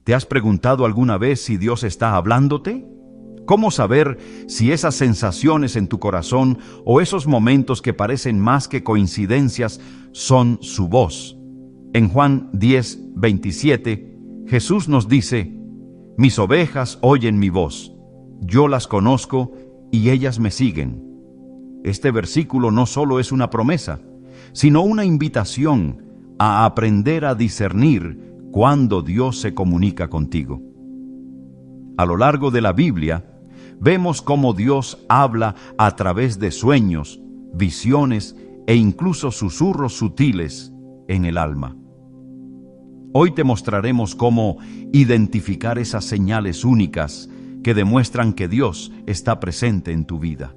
¿Te has preguntado alguna vez si Dios está hablándote? ¿Cómo saber si esas sensaciones en tu corazón o esos momentos que parecen más que coincidencias son su voz? En Juan 10:27, Jesús nos dice: «Mis ovejas oyen mi voz, yo las conozco y ellas me siguen». Este versículo no solo es una promesa, sino una invitación a aprender a discernir cuando Dios se comunica contigo. A lo largo de la Biblia, vemos cómo Dios habla a través de sueños, visiones e incluso susurros sutiles en el alma. Hoy te mostraremos cómo identificar esas señales únicas que demuestran que Dios está presente en tu vida.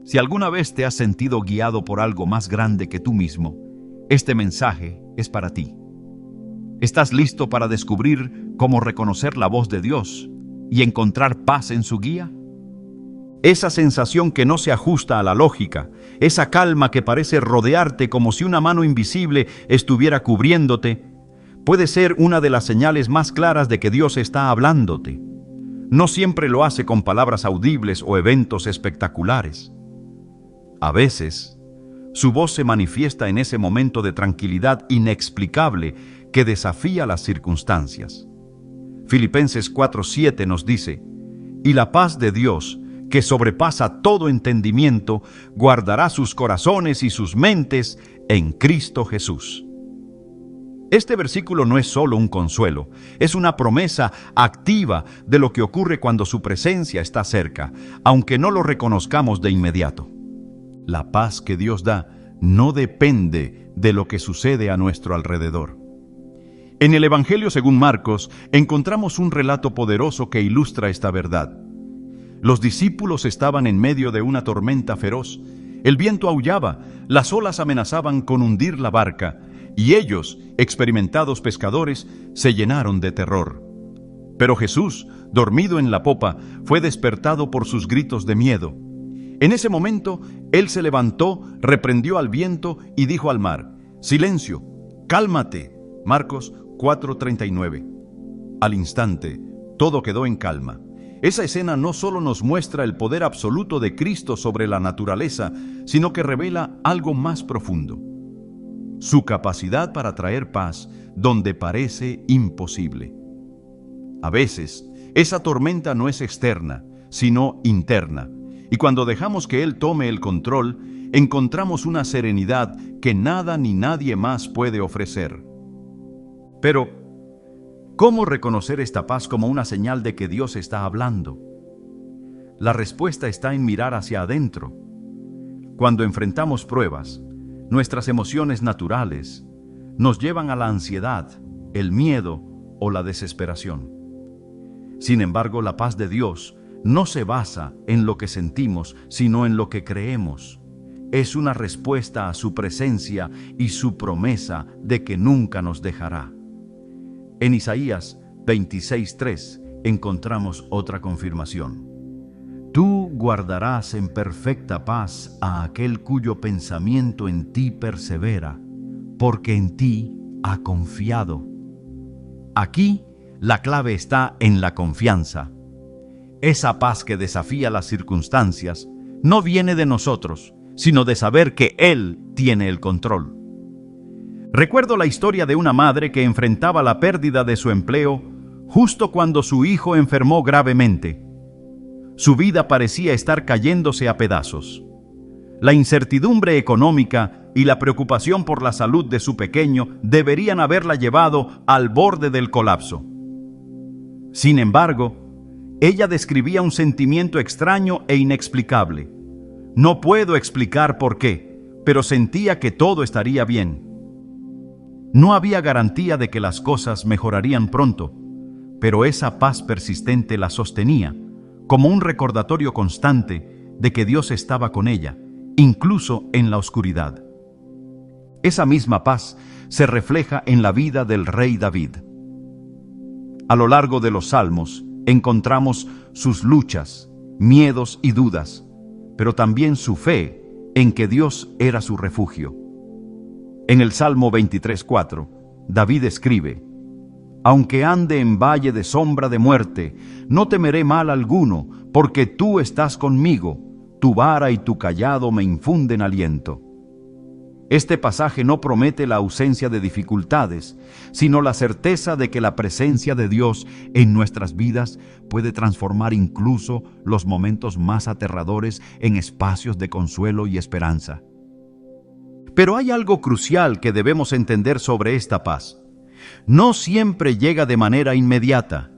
Si alguna vez te has sentido guiado por algo más grande que tú mismo, este mensaje es para ti. ¿Estás listo para descubrir cómo reconocer la voz de Dios y encontrar paz en su guía? Esa sensación que no se ajusta a la lógica, esa calma que parece rodearte como si una mano invisible estuviera cubriéndote, puede ser una de las señales más claras de que Dios está hablándote. No siempre lo hace con palabras audibles o eventos espectaculares. A veces, su voz se manifiesta en ese momento de tranquilidad inexplicable que desafía las circunstancias. Filipenses 4:7 nos dice: «Y la paz de Dios, que sobrepasa todo entendimiento, guardará sus corazones y sus mentes en Cristo Jesús». Este versículo no es solo un consuelo, es una promesa activa de lo que ocurre cuando su presencia está cerca, aunque no lo reconozcamos de inmediato. La paz que Dios da no depende de lo que sucede a nuestro alrededor. En el Evangelio según Marcos encontramos un relato poderoso que ilustra esta verdad. Los discípulos estaban en medio de una tormenta feroz. El viento aullaba, las olas amenazaban con hundir la barca, y ellos, experimentados pescadores, se llenaron de terror. Pero Jesús, dormido en la popa, fue despertado por sus gritos de miedo. En ese momento, Él se levantó, reprendió al viento y dijo al mar: «Silencio, cálmate». Marcos 4:39. Al instante, todo quedó en calma. Esa escena no solo nos muestra el poder absoluto de Cristo sobre la naturaleza, sino que revela algo más profundo: su capacidad para traer paz donde parece imposible. A veces, esa tormenta no es externa, sino interna, y cuando dejamos que Él tome el control, encontramos una serenidad que nada ni nadie más puede ofrecer. Pero, ¿cómo reconocer esta paz como una señal de que Dios está hablando? La respuesta está en mirar hacia adentro. Cuando enfrentamos pruebas, nuestras emociones naturales nos llevan a la ansiedad, el miedo o la desesperación. Sin embargo, la paz de Dios no se basa en lo que sentimos, sino en lo que creemos. Es una respuesta a su presencia y su promesa de que nunca nos dejará. En Isaías 26:3 encontramos otra confirmación. «Tú guardarás en perfecta paz a aquel cuyo pensamiento en ti persevera, porque en ti ha confiado». Aquí la clave está en la confianza. Esa paz que desafía las circunstancias no viene de nosotros, sino de saber que Él tiene el control. Recuerdo la historia de una madre que enfrentaba la pérdida de su empleo justo cuando su hijo enfermó gravemente. Su vida parecía estar cayéndose a pedazos. La incertidumbre económica y la preocupación por la salud de su pequeño deberían haberla llevado al borde del colapso. Sin embargo, ella describía un sentimiento extraño e inexplicable. «No puedo explicar por qué, pero sentía que todo estaría bien». No había garantía de que las cosas mejorarían pronto, pero esa paz persistente la sostenía, como un recordatorio constante de que Dios estaba con ella, incluso en la oscuridad. Esa misma paz se refleja en la vida del rey David. A lo largo de los Salmos encontramos sus luchas, miedos y dudas, pero también su fe en que Dios era su refugio. En el Salmo 23:4, David escribe: Aunque ande en valle de sombra de muerte, no temeré mal alguno, porque tú estás conmigo, tu vara y tu cayado me infunden aliento. Este pasaje no promete la ausencia de dificultades, sino la certeza de que la presencia de Dios en nuestras vidas puede transformar incluso los momentos más aterradores en espacios de consuelo y esperanza. Pero hay algo crucial que debemos entender sobre esta paz. No siempre llega de manera inmediata.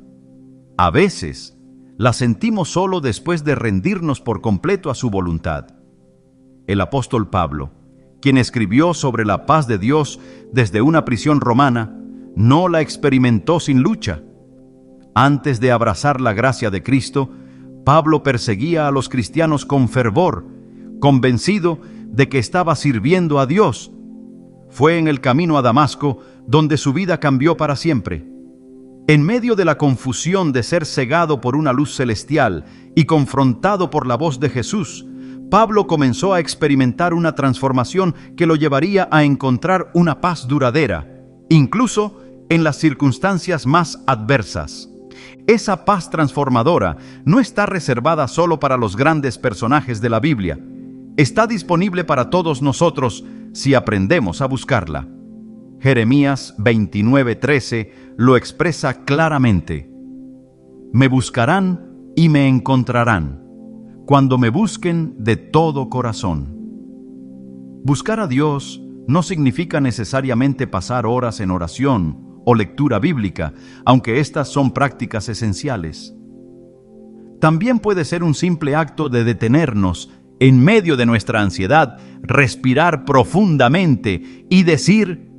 A veces, la sentimos solo después de rendirnos por completo a su voluntad. El apóstol Pablo, quien escribió sobre la paz de Dios desde una prisión romana, no la experimentó sin lucha. Antes de abrazar la gracia de Cristo, Pablo perseguía a los cristianos con fervor, convencido de que estaba sirviendo a Dios. Fue en el camino a Damasco donde su vida cambió para siempre. En medio de la confusión de ser cegado por una luz celestial y confrontado por la voz de Jesús, Pablo comenzó a experimentar una transformación que lo llevaría a encontrar una paz duradera, incluso en las circunstancias más adversas. Esa paz transformadora no está reservada solo para los grandes personajes de la Biblia. Está disponible para todos nosotros si aprendemos a buscarla. Jeremías 29:13 lo expresa claramente. Me buscarán y me encontrarán, cuando me busquen de todo corazón. Buscar a Dios no significa necesariamente pasar horas en oración o lectura bíblica, aunque estas son prácticas esenciales. También puede ser un simple acto de detenernos en medio de nuestra ansiedad, respirar profundamente y decir: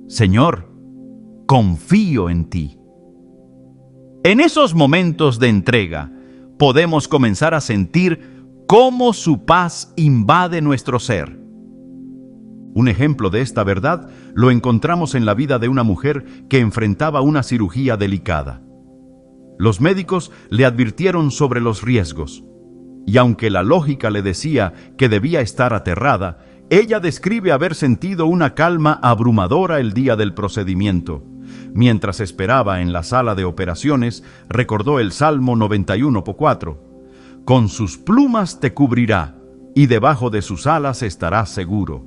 Señor, confío en ti. En esos momentos de entrega, podemos comenzar a sentir cómo su paz invade nuestro ser. Un ejemplo de esta verdad lo encontramos en la vida de una mujer que enfrentaba una cirugía delicada. Los médicos le advirtieron sobre los riesgos, y aunque la lógica le decía que debía estar aterrada, ella describe haber sentido una calma abrumadora el día del procedimiento. Mientras esperaba en la sala de operaciones, recordó el Salmo 91:4. Con sus plumas te cubrirá, y debajo de sus alas estarás seguro.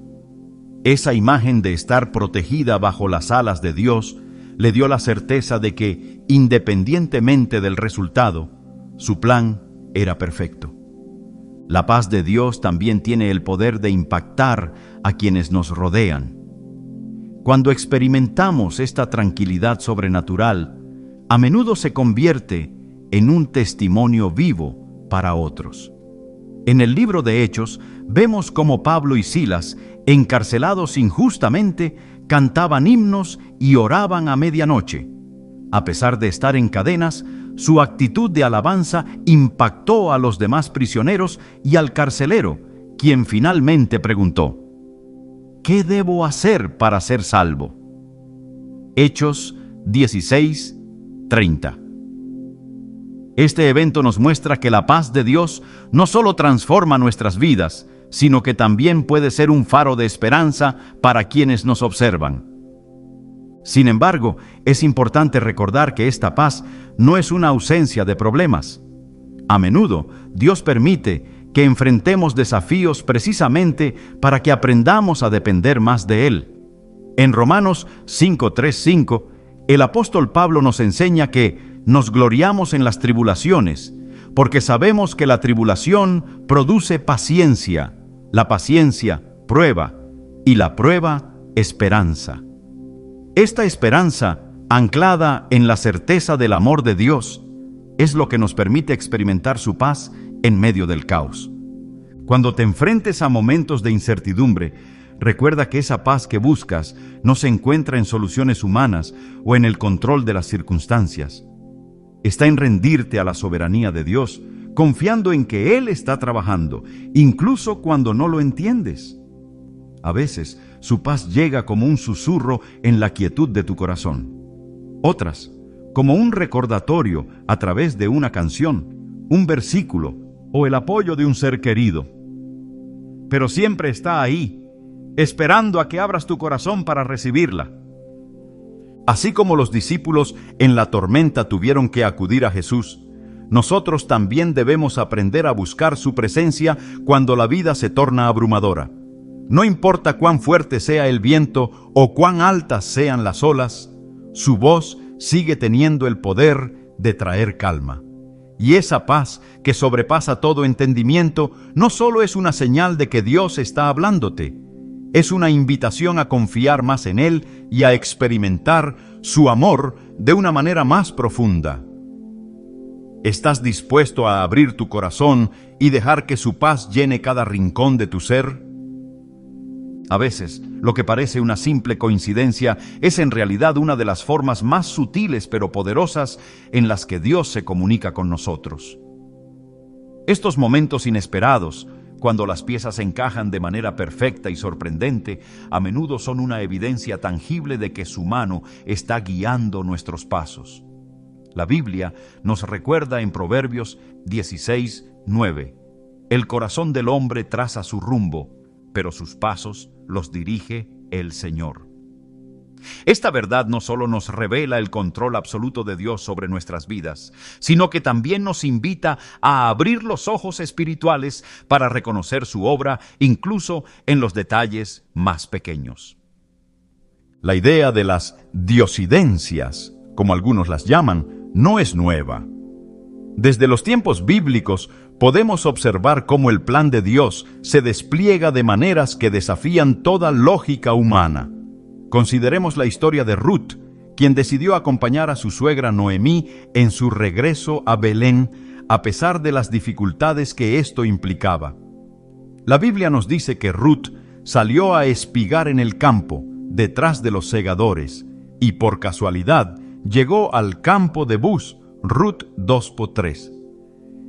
Esa imagen de estar protegida bajo las alas de Dios le dio la certeza de que, independientemente del resultado, su plan era perfecto. La paz de Dios también tiene el poder de impactar a quienes nos rodean. Cuando experimentamos esta tranquilidad sobrenatural, a menudo se convierte en un testimonio vivo para otros. En el libro de Hechos, vemos cómo Pablo y Silas, encarcelados injustamente, cantaban himnos y oraban a medianoche. A pesar de estar en cadenas, su actitud de alabanza impactó a los demás prisioneros y al carcelero, quien finalmente preguntó: ¿qué debo hacer para ser salvo? Hechos 16:30. Este evento nos muestra que la paz de Dios no solo transforma nuestras vidas, sino que también puede ser un faro de esperanza para quienes nos observan. Sin embargo, es importante recordar que esta paz no es una ausencia de problemas. A menudo, Dios permite que enfrentemos desafíos precisamente para que aprendamos a depender más de Él. En Romanos 5:3-5, el apóstol Pablo nos enseña que nos gloriamos en las tribulaciones, porque sabemos que la tribulación produce paciencia, la paciencia, prueba, y la prueba, esperanza. Esta esperanza, anclada en la certeza del amor de Dios, es lo que nos permite experimentar su paz en medio del caos. Cuando te enfrentes a momentos de incertidumbre, recuerda que esa paz que buscas no se encuentra en soluciones humanas o en el control de las circunstancias. Está en rendirte a la soberanía de Dios, confiando en que Él está trabajando, incluso cuando no lo entiendes. A veces, su paz llega como un susurro en la quietud de tu corazón. Otras, como un recordatorio a través de una canción, un versículo o el apoyo de un ser querido. Pero siempre está ahí, esperando a que abras tu corazón para recibirla. Así como los discípulos en la tormenta tuvieron que acudir a Jesús, nosotros también debemos aprender a buscar su presencia cuando la vida se torna abrumadora. No importa cuán fuerte sea el viento o cuán altas sean las olas, su voz sigue teniendo el poder de traer calma. Y esa paz que sobrepasa todo entendimiento no solo es una señal de que Dios está hablándote, es una invitación a confiar más en Él y a experimentar su amor de una manera más profunda. ¿Estás dispuesto a abrir tu corazón y dejar que su paz llene cada rincón de tu ser? A veces, lo que parece una simple coincidencia es en realidad una de las formas más sutiles pero poderosas en las que Dios se comunica con nosotros. Estos momentos inesperados, cuando las piezas encajan de manera perfecta y sorprendente, a menudo son una evidencia tangible de que su mano está guiando nuestros pasos. La Biblia nos recuerda en Proverbios 16:9: el corazón del hombre traza su rumbo, pero sus pasos los dirige el Señor. Esta verdad no solo nos revela el control absoluto de Dios sobre nuestras vidas, sino que también nos invita a abrir los ojos espirituales para reconocer su obra, incluso en los detalles más pequeños. La idea de las diosidencias, como algunos las llaman, no es nueva. Desde los tiempos bíblicos podemos observar cómo el plan de Dios se despliega de maneras que desafían toda lógica humana. Consideremos la historia de Ruth, quien decidió acompañar a su suegra Noemí en su regreso a Belén, a pesar de las dificultades que esto implicaba. La Biblia nos dice que Ruth salió a espigar en el campo, detrás de los segadores, y por casualidad llegó al campo de Buz, Ruth 2:3.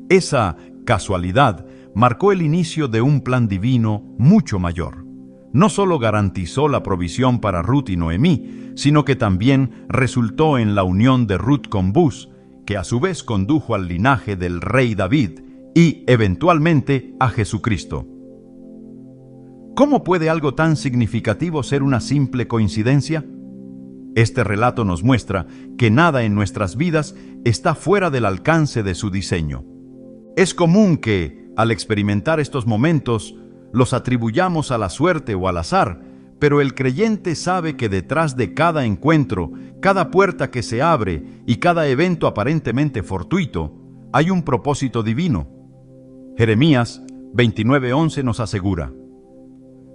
Esa casualidad marcó el inicio de un plan divino mucho mayor. No solo garantizó la provisión para Ruth y Noemí, sino que también resultó en la unión de Ruth con Buz, que a su vez condujo al linaje del rey David y, eventualmente, a Jesucristo. ¿Cómo puede algo tan significativo ser una simple coincidencia? Este relato nos muestra que nada en nuestras vidas está fuera del alcance de su diseño. Es común que, al experimentar estos momentos, los atribuyamos a la suerte o al azar, pero el creyente sabe que detrás de cada encuentro, cada puerta que se abre y cada evento aparentemente fortuito, hay un propósito divino. Jeremías 29:11 nos asegura: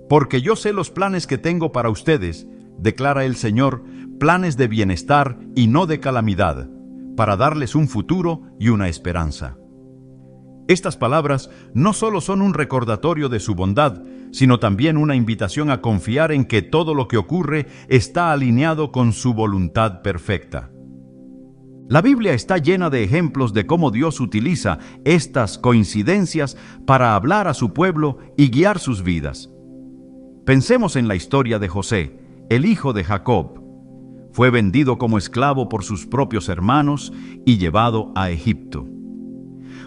«Porque yo sé los planes que tengo para ustedes», declara el Señor, «planes de bienestar y no de calamidad, para darles un futuro y una esperanza». Estas palabras no solo son un recordatorio de su bondad, sino también una invitación a confiar en que todo lo que ocurre está alineado con su voluntad perfecta. La Biblia está llena de ejemplos de cómo Dios utiliza estas coincidencias para hablar a su pueblo y guiar sus vidas. Pensemos en la historia de José, el hijo de Jacob. Fue vendido como esclavo por sus propios hermanos y llevado a Egipto.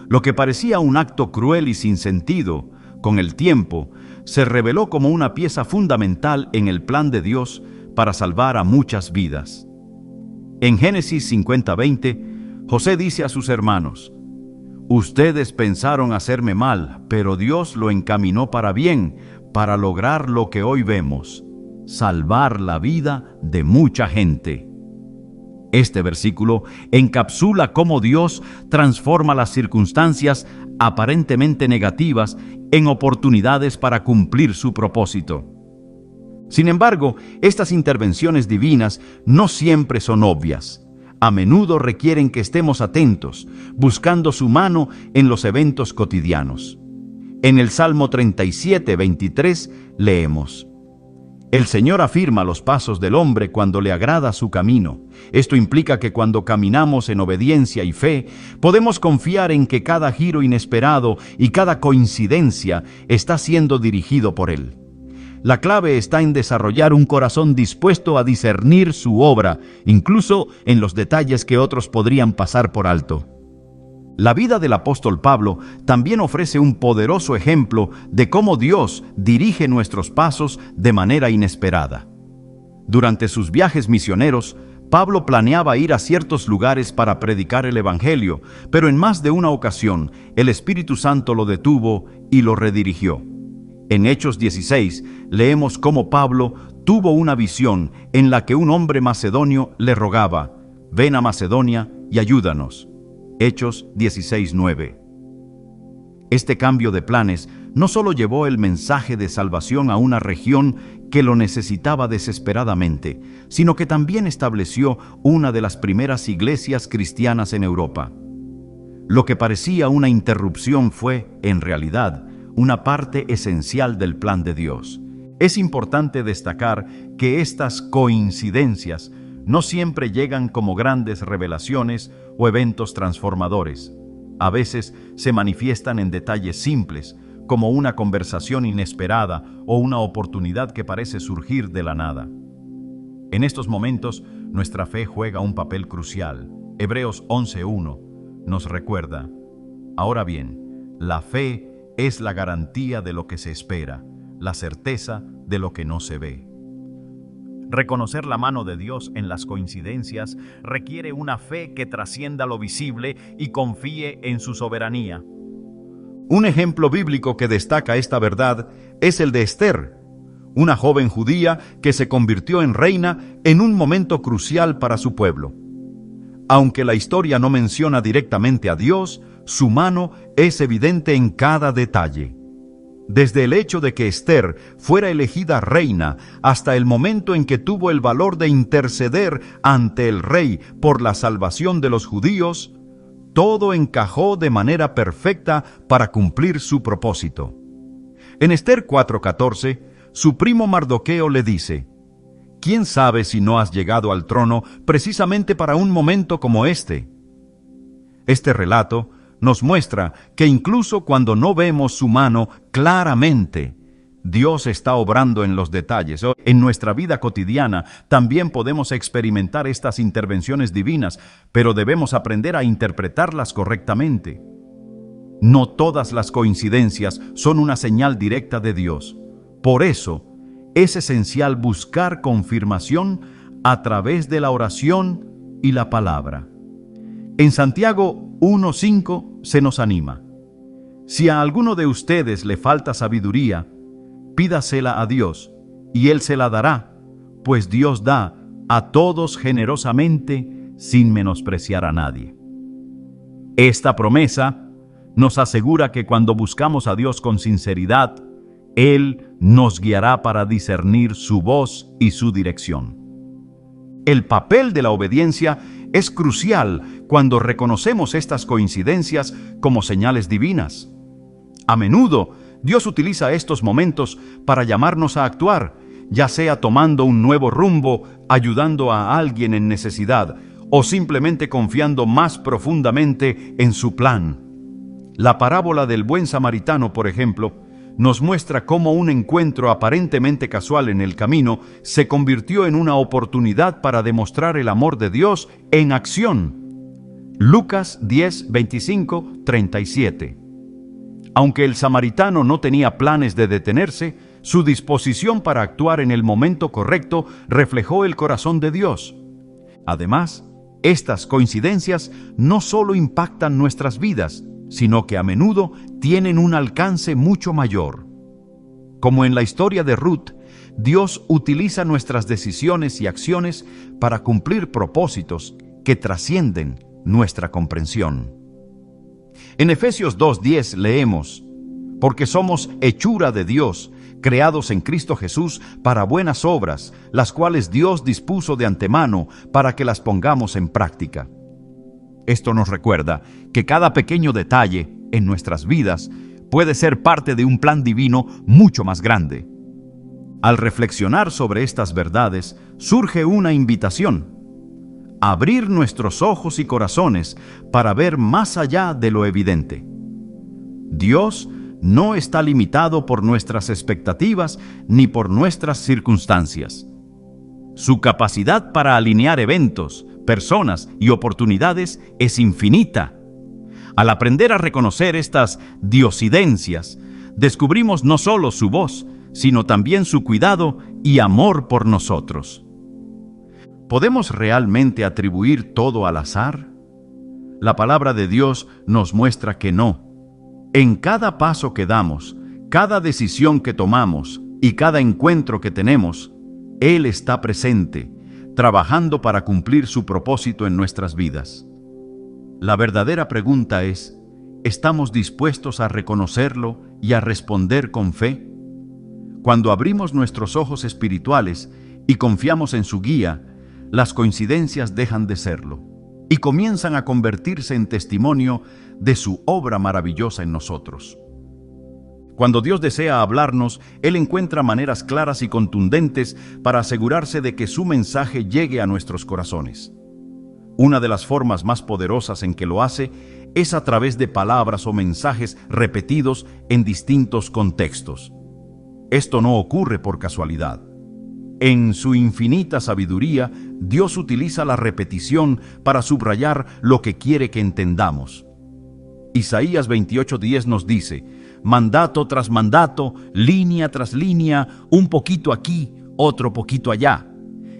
Lo que parecía un acto cruel y sin sentido, con el tiempo, se reveló como una pieza fundamental en el plan de Dios para salvar a muchas vidas. En Génesis 50:20, José dice a sus hermanos: «Ustedes pensaron hacerme mal, pero Dios lo encaminó para bien, para lograr lo que hoy vemos, salvar la vida de mucha gente». Este versículo encapsula cómo Dios transforma las circunstancias aparentemente negativas en oportunidades para cumplir su propósito. Sin embargo, estas intervenciones divinas no siempre son obvias. A menudo requieren que estemos atentos, buscando su mano en los eventos cotidianos. En el Salmo 37:23 leemos: «El Señor afirma los pasos del hombre cuando le agrada su camino». Esto implica que cuando caminamos en obediencia y fe, podemos confiar en que cada giro inesperado y cada coincidencia está siendo dirigido por Él. La clave está en desarrollar un corazón dispuesto a discernir su obra, incluso en los detalles que otros podrían pasar por alto. La vida del apóstol Pablo también ofrece un poderoso ejemplo de cómo Dios dirige nuestros pasos de manera inesperada. Durante sus viajes misioneros, Pablo planeaba ir a ciertos lugares para predicar el Evangelio, pero en más de una ocasión el Espíritu Santo lo detuvo y lo redirigió. En Hechos 16 leemos cómo Pablo tuvo una visión en la que un hombre macedonio le rogaba: «Ven a Macedonia y ayúdanos». Hechos 16:9. Este cambio de planes no solo llevó el mensaje de salvación a una región que lo necesitaba desesperadamente, sino que también estableció una de las primeras iglesias cristianas en Europa. Lo que parecía una interrupción fue, en realidad, una parte esencial del plan de Dios. Es importante destacar que estas coincidencias no siempre llegan como grandes revelaciones o eventos transformadores. A veces se manifiestan en detalles simples, como una conversación inesperada o una oportunidad que parece surgir de la nada. En estos momentos, nuestra fe juega un papel crucial. Hebreos 11:1 nos recuerda: «Ahora bien, la fe es la garantía de lo que se espera, la certeza de lo que no se ve». Reconocer la mano de Dios en las coincidencias requiere una fe que trascienda lo visible y confíe en su soberanía. Un ejemplo bíblico que destaca esta verdad es el de Esther, una joven judía que se convirtió en reina en un momento crucial para su pueblo. Aunque la historia no menciona directamente a Dios, su mano es evidente en cada detalle. Desde el hecho de que Esther fuera elegida reina hasta el momento en que tuvo el valor de interceder ante el rey por la salvación de los judíos, todo encajó de manera perfecta para cumplir su propósito. En Esther 4:14, su primo Mardoqueo le dice: «¿Quién sabe si no has llegado al trono precisamente para un momento como este?». Este relato nos muestra que incluso cuando no vemos su mano claramente, Dios está obrando en los detalles. En nuestra vida cotidiana también podemos experimentar estas intervenciones divinas, pero debemos aprender a interpretarlas correctamente. No todas las coincidencias son una señal directa de Dios. Por eso, es esencial buscar confirmación a través de la oración y la palabra. En Santiago 1:5 se nos anima: «Si a alguno de ustedes le falta sabiduría, pídasela a Dios, y Él se la dará, pues Dios da a todos generosamente, sin menospreciar a nadie». Esta promesa nos asegura que cuando buscamos a Dios con sinceridad, Él nos guiará para discernir su voz y su dirección. El papel de la obediencia es crucial cuando reconocemos estas coincidencias como señales divinas. A menudo, Dios utiliza estos momentos para llamarnos a actuar, ya sea tomando un nuevo rumbo, ayudando a alguien en necesidad, o simplemente confiando más profundamente en su plan. La parábola del buen samaritano, por ejemplo, nos muestra cómo un encuentro aparentemente casual en el camino se convirtió en una oportunidad para demostrar el amor de Dios en acción. Lucas 10:25-37. Aunque el samaritano no tenía planes de detenerse, su disposición para actuar en el momento correcto reflejó el corazón de Dios. Además, estas coincidencias no solo impactan nuestras vidas, sino que a menudo tienen un alcance mucho mayor. Como en la historia de Ruth, Dios utiliza nuestras decisiones y acciones para cumplir propósitos que trascienden nuestra comprensión. En Efesios 2:10 leemos: «Porque somos hechura de Dios, creados en Cristo Jesús para buenas obras, las cuales Dios dispuso de antemano para que las pongamos en práctica». Esto nos recuerda que cada pequeño detalle en nuestras vidas puede ser parte de un plan divino mucho más grande. Al reflexionar sobre estas verdades, surge una invitación: abrir nuestros ojos y corazones para ver más allá de lo evidente. Dios no está limitado por nuestras expectativas ni por nuestras circunstancias. Su capacidad para alinear eventos, personas y oportunidades es infinita. Al aprender a reconocer estas diosidencias, descubrimos no solo su voz, sino también su cuidado y amor por nosotros. ¿Podemos realmente atribuir todo al azar? La palabra de Dios nos muestra que no. En cada paso que damos, cada decisión que tomamos y cada encuentro que tenemos, Él está presente, trabajando para cumplir su propósito en nuestras vidas. La verdadera pregunta es, ¿estamos dispuestos a reconocerlo y a responder con fe? Cuando abrimos nuestros ojos espirituales y confiamos en su guía, las coincidencias dejan de serlo y comienzan a convertirse en testimonio de su obra maravillosa en nosotros. Cuando Dios desea hablarnos, Él encuentra maneras claras y contundentes para asegurarse de que su mensaje llegue a nuestros corazones. Una de las formas más poderosas en que lo hace es a través de palabras o mensajes repetidos en distintos contextos. Esto no ocurre por casualidad. En su infinita sabiduría, Dios utiliza la repetición para subrayar lo que quiere que entendamos. Isaías 28:10 nos dice, mandato tras mandato, línea tras línea, un poquito aquí, otro poquito allá.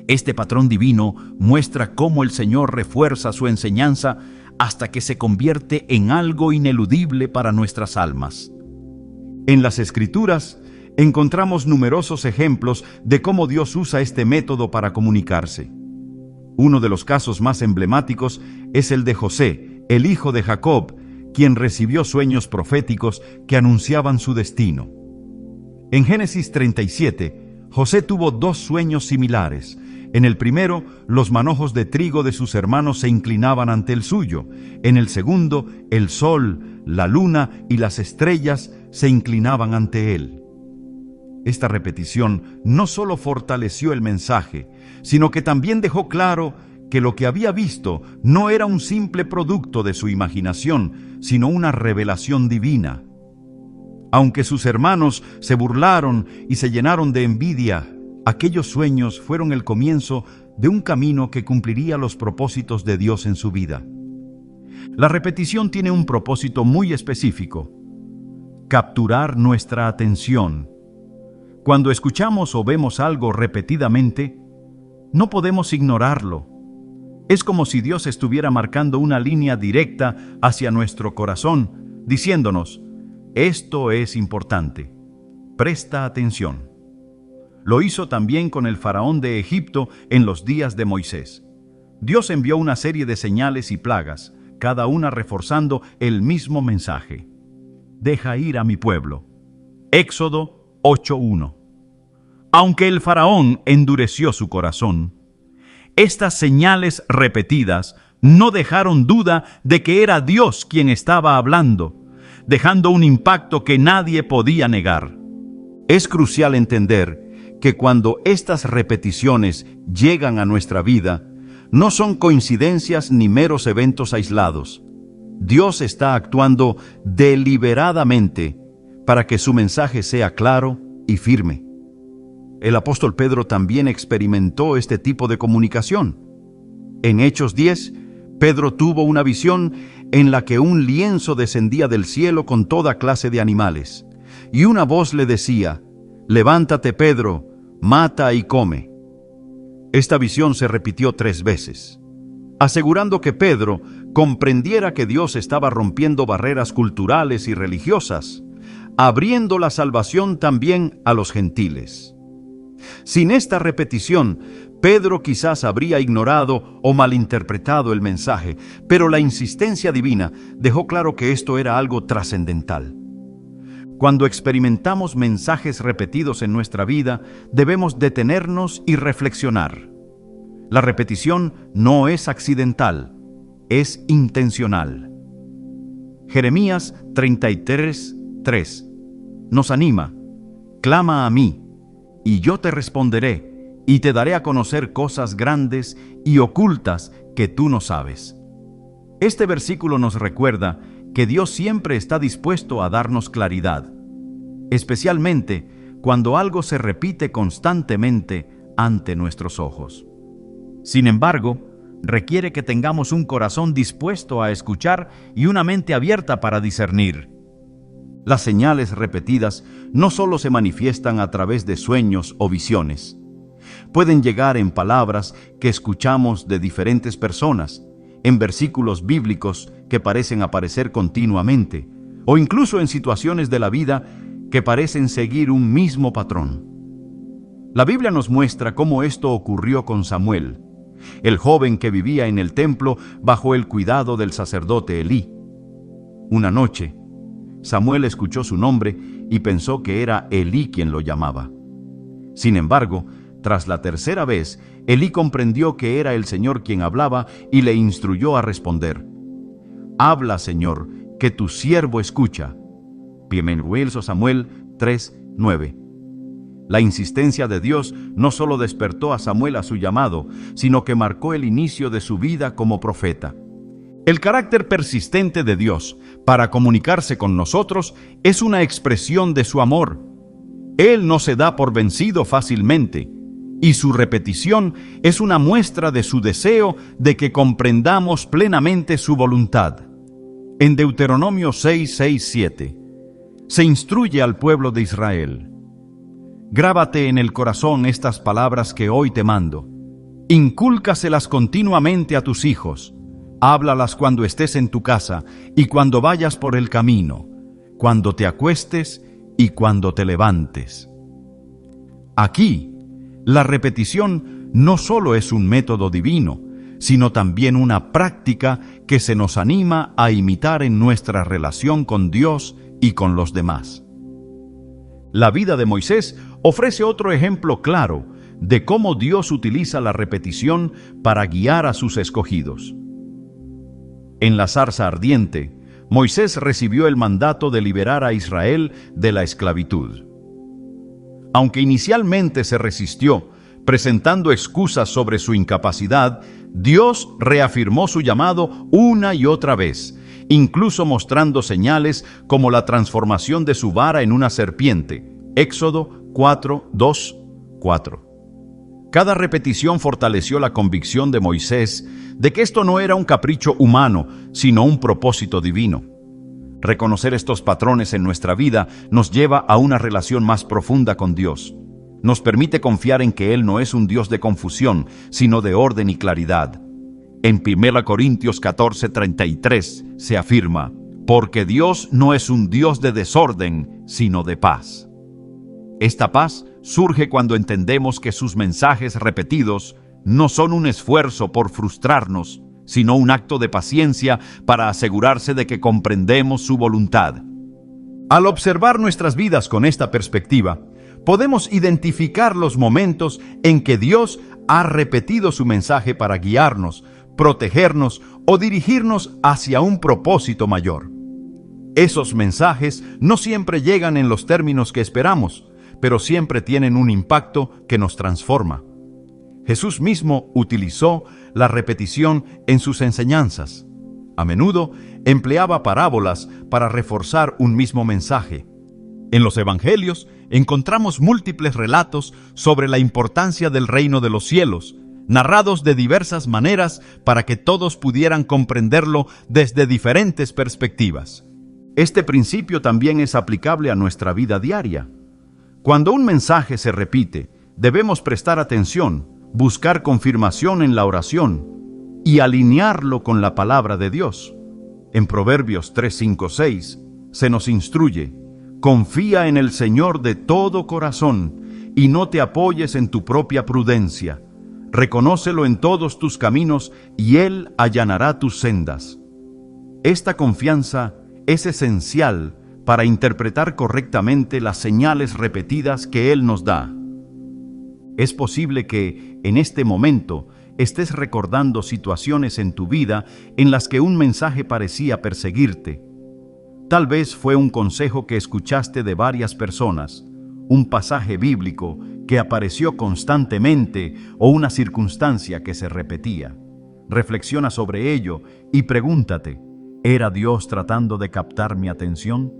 Este patrón divino muestra cómo el Señor refuerza su enseñanza hasta que se convierte en algo ineludible para nuestras almas. En las Escrituras encontramos numerosos ejemplos de cómo Dios usa este método para comunicarse. Uno de los casos más emblemáticos es el de José, el hijo de Jacob, quien recibió sueños proféticos que anunciaban su destino. En Génesis 37, José tuvo dos sueños similares. En el primero, los manojos de trigo de sus hermanos se inclinaban ante el suyo. En el segundo, el sol, la luna y las estrellas se inclinaban ante él. Esta repetición no solo fortaleció el mensaje, sino que también dejó claro que lo que había visto no era un simple producto de su imaginación, sino una revelación divina. Aunque sus hermanos se burlaron y se llenaron de envidia, aquellos sueños fueron el comienzo de un camino que cumpliría los propósitos de Dios en su vida. La repetición tiene un propósito muy específico: capturar nuestra atención. Cuando escuchamos o vemos algo repetidamente, no podemos ignorarlo. Es como si Dios estuviera marcando una línea directa hacia nuestro corazón, diciéndonos, esto es importante, presta atención. Lo hizo también con el faraón de Egipto en los días de Moisés. Dios envió una serie de señales y plagas, cada una reforzando el mismo mensaje. Deja ir a mi pueblo. Éxodo 8:1. Aunque el faraón endureció su corazón, estas señales repetidas no dejaron duda de que era Dios quien estaba hablando, dejando un impacto que nadie podía negar. Es crucial entender que cuando estas repeticiones llegan a nuestra vida, no son coincidencias ni meros eventos aislados. Dios está actuando deliberadamente para que su mensaje sea claro y firme. El apóstol Pedro también experimentó este tipo de comunicación. En Hechos 10, Pedro tuvo una visión en la que un lienzo descendía del cielo con toda clase de animales, y una voz le decía, «Levántate, Pedro, mata y come». Esta visión se repitió 3 veces, asegurando que Pedro comprendiera que Dios estaba rompiendo barreras culturales y religiosas, abriendo la salvación también a los gentiles. Sin esta repetición, Pedro quizás habría ignorado o malinterpretado el mensaje, pero la insistencia divina dejó claro que esto era algo trascendental. Cuando experimentamos mensajes repetidos en nuestra vida, debemos detenernos y reflexionar. La repetición no es accidental, es intencional. Jeremías 33:3 nos anima: clama a mí, y yo te responderé, y te daré a conocer cosas grandes y ocultas que tú no sabes. Este versículo nos recuerda que Dios siempre está dispuesto a darnos claridad, especialmente cuando algo se repite constantemente ante nuestros ojos. Sin embargo, requiere que tengamos un corazón dispuesto a escuchar y una mente abierta para discernir. Las señales repetidas no solo se manifiestan a través de sueños o visiones. pueden llegar en palabras que escuchamos de diferentes personas, en versículos bíblicos que parecen aparecer continuamente, o incluso en situaciones de la vida que parecen seguir un mismo patrón. La Biblia nos muestra cómo esto ocurrió con Samuel, el joven que vivía en el templo bajo el cuidado del sacerdote Elí. Una noche, Samuel escuchó su nombre y pensó que era Elí quien lo llamaba. Sin embargo, tras la tercera vez, Elí comprendió que era el Señor quien hablaba y le instruyó a responder: «Habla, Señor, que tu siervo escucha». 1 Samuel 3:9. La insistencia de Dios no solo despertó a Samuel a su llamado, sino que marcó el inicio de su vida como profeta. El carácter persistente de Dios para comunicarse con nosotros es una expresión de su amor. Él no se da por vencido fácilmente, y su repetición es una muestra de su deseo de que comprendamos plenamente su voluntad. En Deuteronomio 6:7 se instruye al pueblo de Israel: «Grábate en el corazón estas palabras que hoy te mando. Incúlcaselas continuamente a tus hijos. Háblalas cuando estés en tu casa y cuando vayas por el camino, cuando te acuestes y cuando te levantes». Aquí, la repetición no solo es un método divino, sino también una práctica que se nos anima a imitar en nuestra relación con Dios y con los demás. La vida de Moisés ofrece otro ejemplo claro de cómo Dios utiliza la repetición para guiar a sus escogidos. En la zarza ardiente, Moisés recibió el mandato de liberar a Israel de la esclavitud. Aunque inicialmente se resistió, presentando excusas sobre su incapacidad, Dios reafirmó su llamado una y otra vez, incluso mostrando señales como la transformación de su vara en una serpiente. Éxodo 4:2-4. Cada repetición fortaleció la convicción de Moisés de que esto no era un capricho humano, sino un propósito divino. Reconocer estos patrones en nuestra vida nos lleva a una relación más profunda con Dios. Nos permite confiar en que Él no es un Dios de confusión, sino de orden y claridad. En 1 Corintios 14:33 se afirma: «Porque Dios no es un Dios de desorden, sino de paz». Esta paz surge cuando entendemos que sus mensajes repetidos no son un esfuerzo por frustrarnos, sino un acto de paciencia para asegurarse de que comprendemos su voluntad. Al observar nuestras vidas con esta perspectiva, podemos identificar los momentos en que Dios ha repetido su mensaje para guiarnos, protegernos o dirigirnos hacia un propósito mayor. Esos mensajes no siempre llegan en los términos que esperamos, pero siempre tienen un impacto que nos transforma. Jesús mismo utilizó la repetición en sus enseñanzas. A menudo empleaba parábolas para reforzar un mismo mensaje. En los evangelios encontramos múltiples relatos sobre la importancia del reino de los cielos, narrados de diversas maneras para que todos pudieran comprenderlo desde diferentes perspectivas. Este principio también es aplicable a nuestra vida diaria. Cuando un mensaje se repite, debemos prestar atención, buscar confirmación en la oración y alinearlo con la palabra de Dios. En Proverbios 3:5-6 se nos instruye: «Confía en el Señor de todo corazón y no te apoyes en tu propia prudencia. Reconócelo en todos tus caminos y Él allanará tus sendas». Esta confianza es esencial para interpretar correctamente las señales repetidas que Él nos da. Es posible que, en este momento, estés recordando situaciones en tu vida en las que un mensaje parecía perseguirte. Tal vez fue un consejo que escuchaste de varias personas, un pasaje bíblico que apareció constantemente o una circunstancia que se repetía. Reflexiona sobre ello y pregúntate: ¿era Dios tratando de captar mi atención?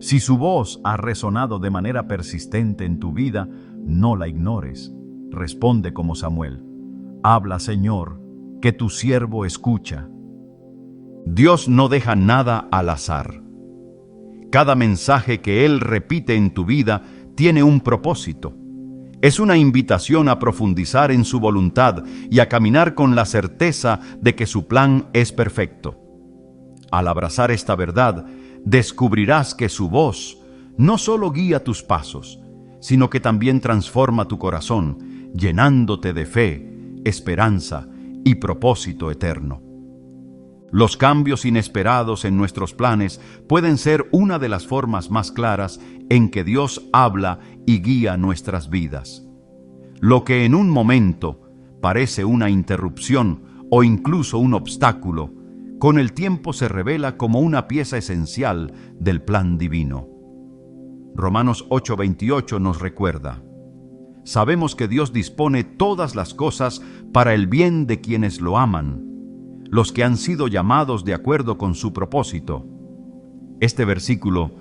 Si su voz ha resonado de manera persistente en tu vida, no la ignores. Responde como Samuel: «Habla, Señor, que tu siervo escucha». Dios no deja nada al azar. Cada mensaje que Él repite en tu vida tiene un propósito. Es una invitación a profundizar en su voluntad y a caminar con la certeza de que su plan es perfecto. Al abrazar esta verdad, descubrirás que su voz no solo guía tus pasos, sino que también transforma tu corazón, llenándote de fe, esperanza y propósito eterno. Los cambios inesperados en nuestros planes pueden ser una de las formas más claras en que Dios habla y guía nuestras vidas. Lo que en un momento parece una interrupción o incluso un obstáculo, con el tiempo se revela como una pieza esencial del plan divino. Romanos 8:28 nos recuerda: sabemos que Dios dispone todas las cosas para el bien de quienes lo aman, los que han sido llamados de acuerdo con su propósito. Este versículo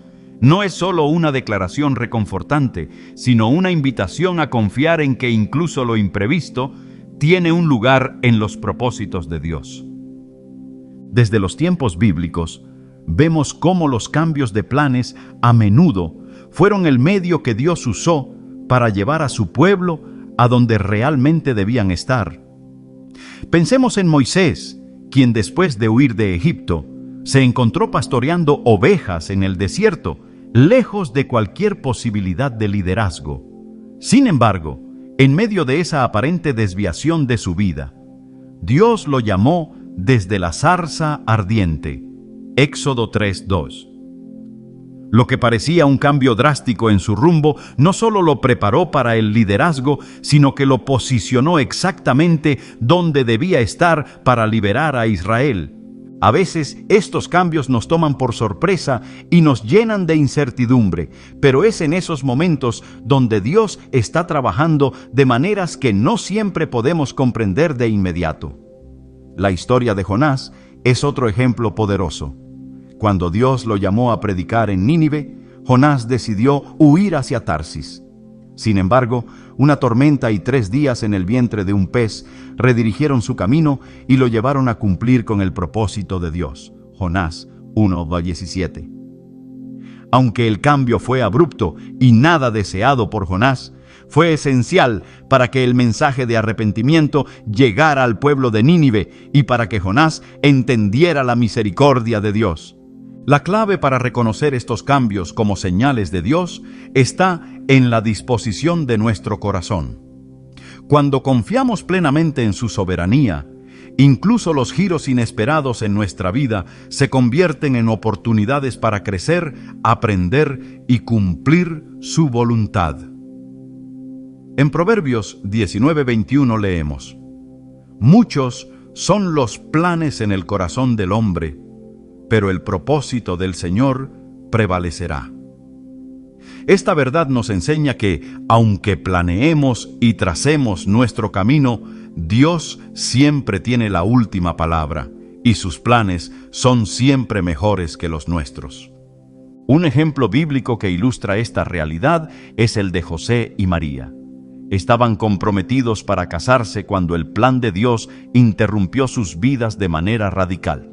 no es solo una declaración reconfortante, sino una invitación a confiar en que incluso lo imprevisto tiene un lugar en los propósitos de Dios. Desde los tiempos bíblicos, vemos cómo los cambios de planes a menudo fueron el medio que Dios usó para llevar a su pueblo a donde realmente debían estar. Pensemos en Moisés, quien después de huir de Egipto, se encontró pastoreando ovejas en el desierto, lejos de cualquier posibilidad de liderazgo. Sin embargo, en medio de esa aparente desviación de su vida, Dios lo llamó desde la zarza ardiente. Éxodo 3:2. Lo que parecía un cambio drástico en su rumbo no solo lo preparó para el liderazgo, sino que lo posicionó exactamente donde debía estar para liberar a Israel. A veces estos cambios nos toman por sorpresa y nos llenan de incertidumbre, pero es en esos momentos donde Dios está trabajando de maneras que no siempre podemos comprender de inmediato. La historia de Jonás es otro ejemplo poderoso. Cuando Dios lo llamó a predicar en Nínive, Jonás decidió huir hacia Tarsis. Sin embargo, una tormenta y 3 días en el vientre de un pez redirigieron su camino y lo llevaron a cumplir con el propósito de Dios. Jonás 1:17. Aunque el cambio fue abrupto y nada deseado por Jonás, fue esencial para que el mensaje de arrepentimiento llegara al pueblo de Nínive y para que Jonás entendiera la misericordia de Dios. La clave para reconocer estos cambios como señales de Dios está en la disposición de nuestro corazón. Cuando confiamos plenamente en su soberanía, incluso los giros inesperados en nuestra vida se convierten en oportunidades para crecer, aprender y cumplir su voluntad. En Proverbios 19:21 leemos: muchos son los planes en el corazón del hombre, pero el propósito del Señor prevalecerá. Esta verdad nos enseña que, aunque planeemos y tracemos nuestro camino, Dios siempre tiene la última palabra, y sus planes son siempre mejores que los nuestros. Un ejemplo bíblico que ilustra esta realidad es el de José y María. Estaban comprometidos para casarse cuando el plan de Dios interrumpió sus vidas de manera radical.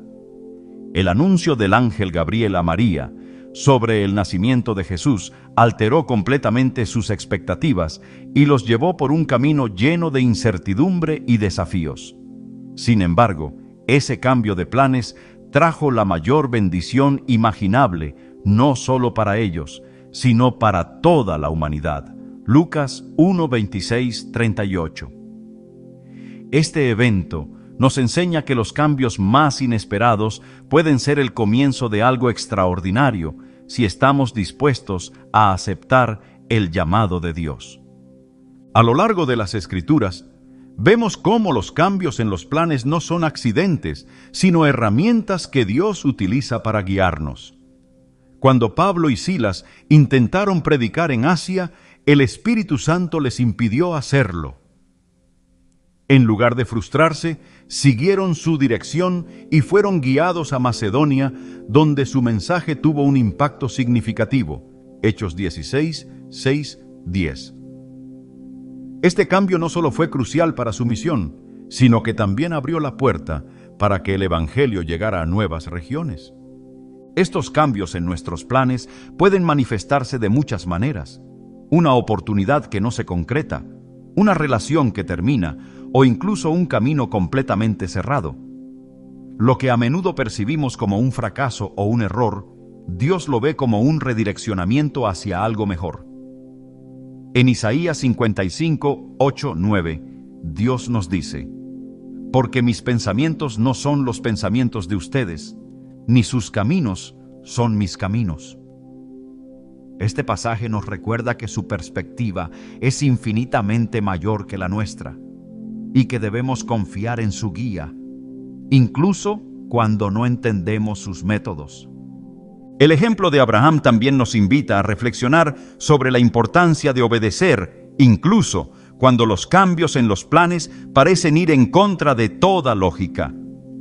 El anuncio del ángel Gabriel a María sobre el nacimiento de Jesús alteró completamente sus expectativas y los llevó por un camino lleno de incertidumbre y desafíos. Sin embargo, ese cambio de planes trajo la mayor bendición imaginable, no solo para ellos, sino para toda la humanidad. Lucas 1:26-38. Este evento nos enseña que los cambios más inesperados pueden ser el comienzo de algo extraordinario si estamos dispuestos a aceptar el llamado de Dios. A lo largo de las Escrituras, vemos cómo los cambios en los planes no son accidentes, sino herramientas que Dios utiliza para guiarnos. Cuando Pablo y Silas intentaron predicar en Asia, el Espíritu Santo les impidió hacerlo. En lugar de frustrarse, siguieron su dirección y fueron guiados a Macedonia, donde su mensaje tuvo un impacto significativo. Hechos 16, 6, 10. Este cambio no solo fue crucial para su misión, sino que también abrió la puerta para que el Evangelio llegara a nuevas regiones. Estos cambios en nuestros planes pueden manifestarse de muchas maneras. una oportunidad que no se concreta, una relación que termina o incluso un camino completamente cerrado. Lo que a menudo percibimos como un fracaso o un error, Dios lo ve como un redireccionamiento hacia algo mejor. En Isaías 55, 8, 9, Dios nos dice: porque mis pensamientos no son los pensamientos de ustedes, ni sus caminos son mis caminos. Este pasaje nos recuerda que su perspectiva es infinitamente mayor que la nuestra y que debemos confiar en su guía, incluso cuando no entendemos sus métodos. El ejemplo de Abraham también nos invita a reflexionar sobre la importancia de obedecer, incluso cuando los cambios en los planes parecen ir en contra de toda lógica.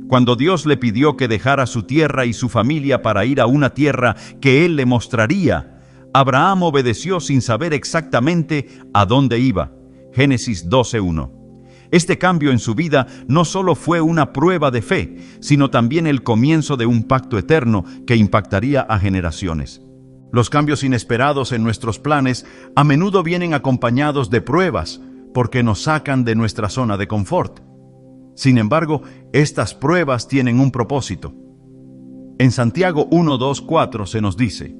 Cuando Dios le pidió que dejara su tierra y su familia para ir a una tierra que Él le mostraría, Abraham obedeció sin saber exactamente a dónde iba. Génesis 12:1. Este cambio en su vida no solo fue una prueba de fe, sino también el comienzo de un pacto eterno que impactaría a generaciones. Los cambios inesperados en nuestros planes a menudo vienen acompañados de pruebas, porque nos sacan de nuestra zona de confort. Sin embargo, estas pruebas tienen un propósito. En Santiago 1, 2, 4 se nos dice: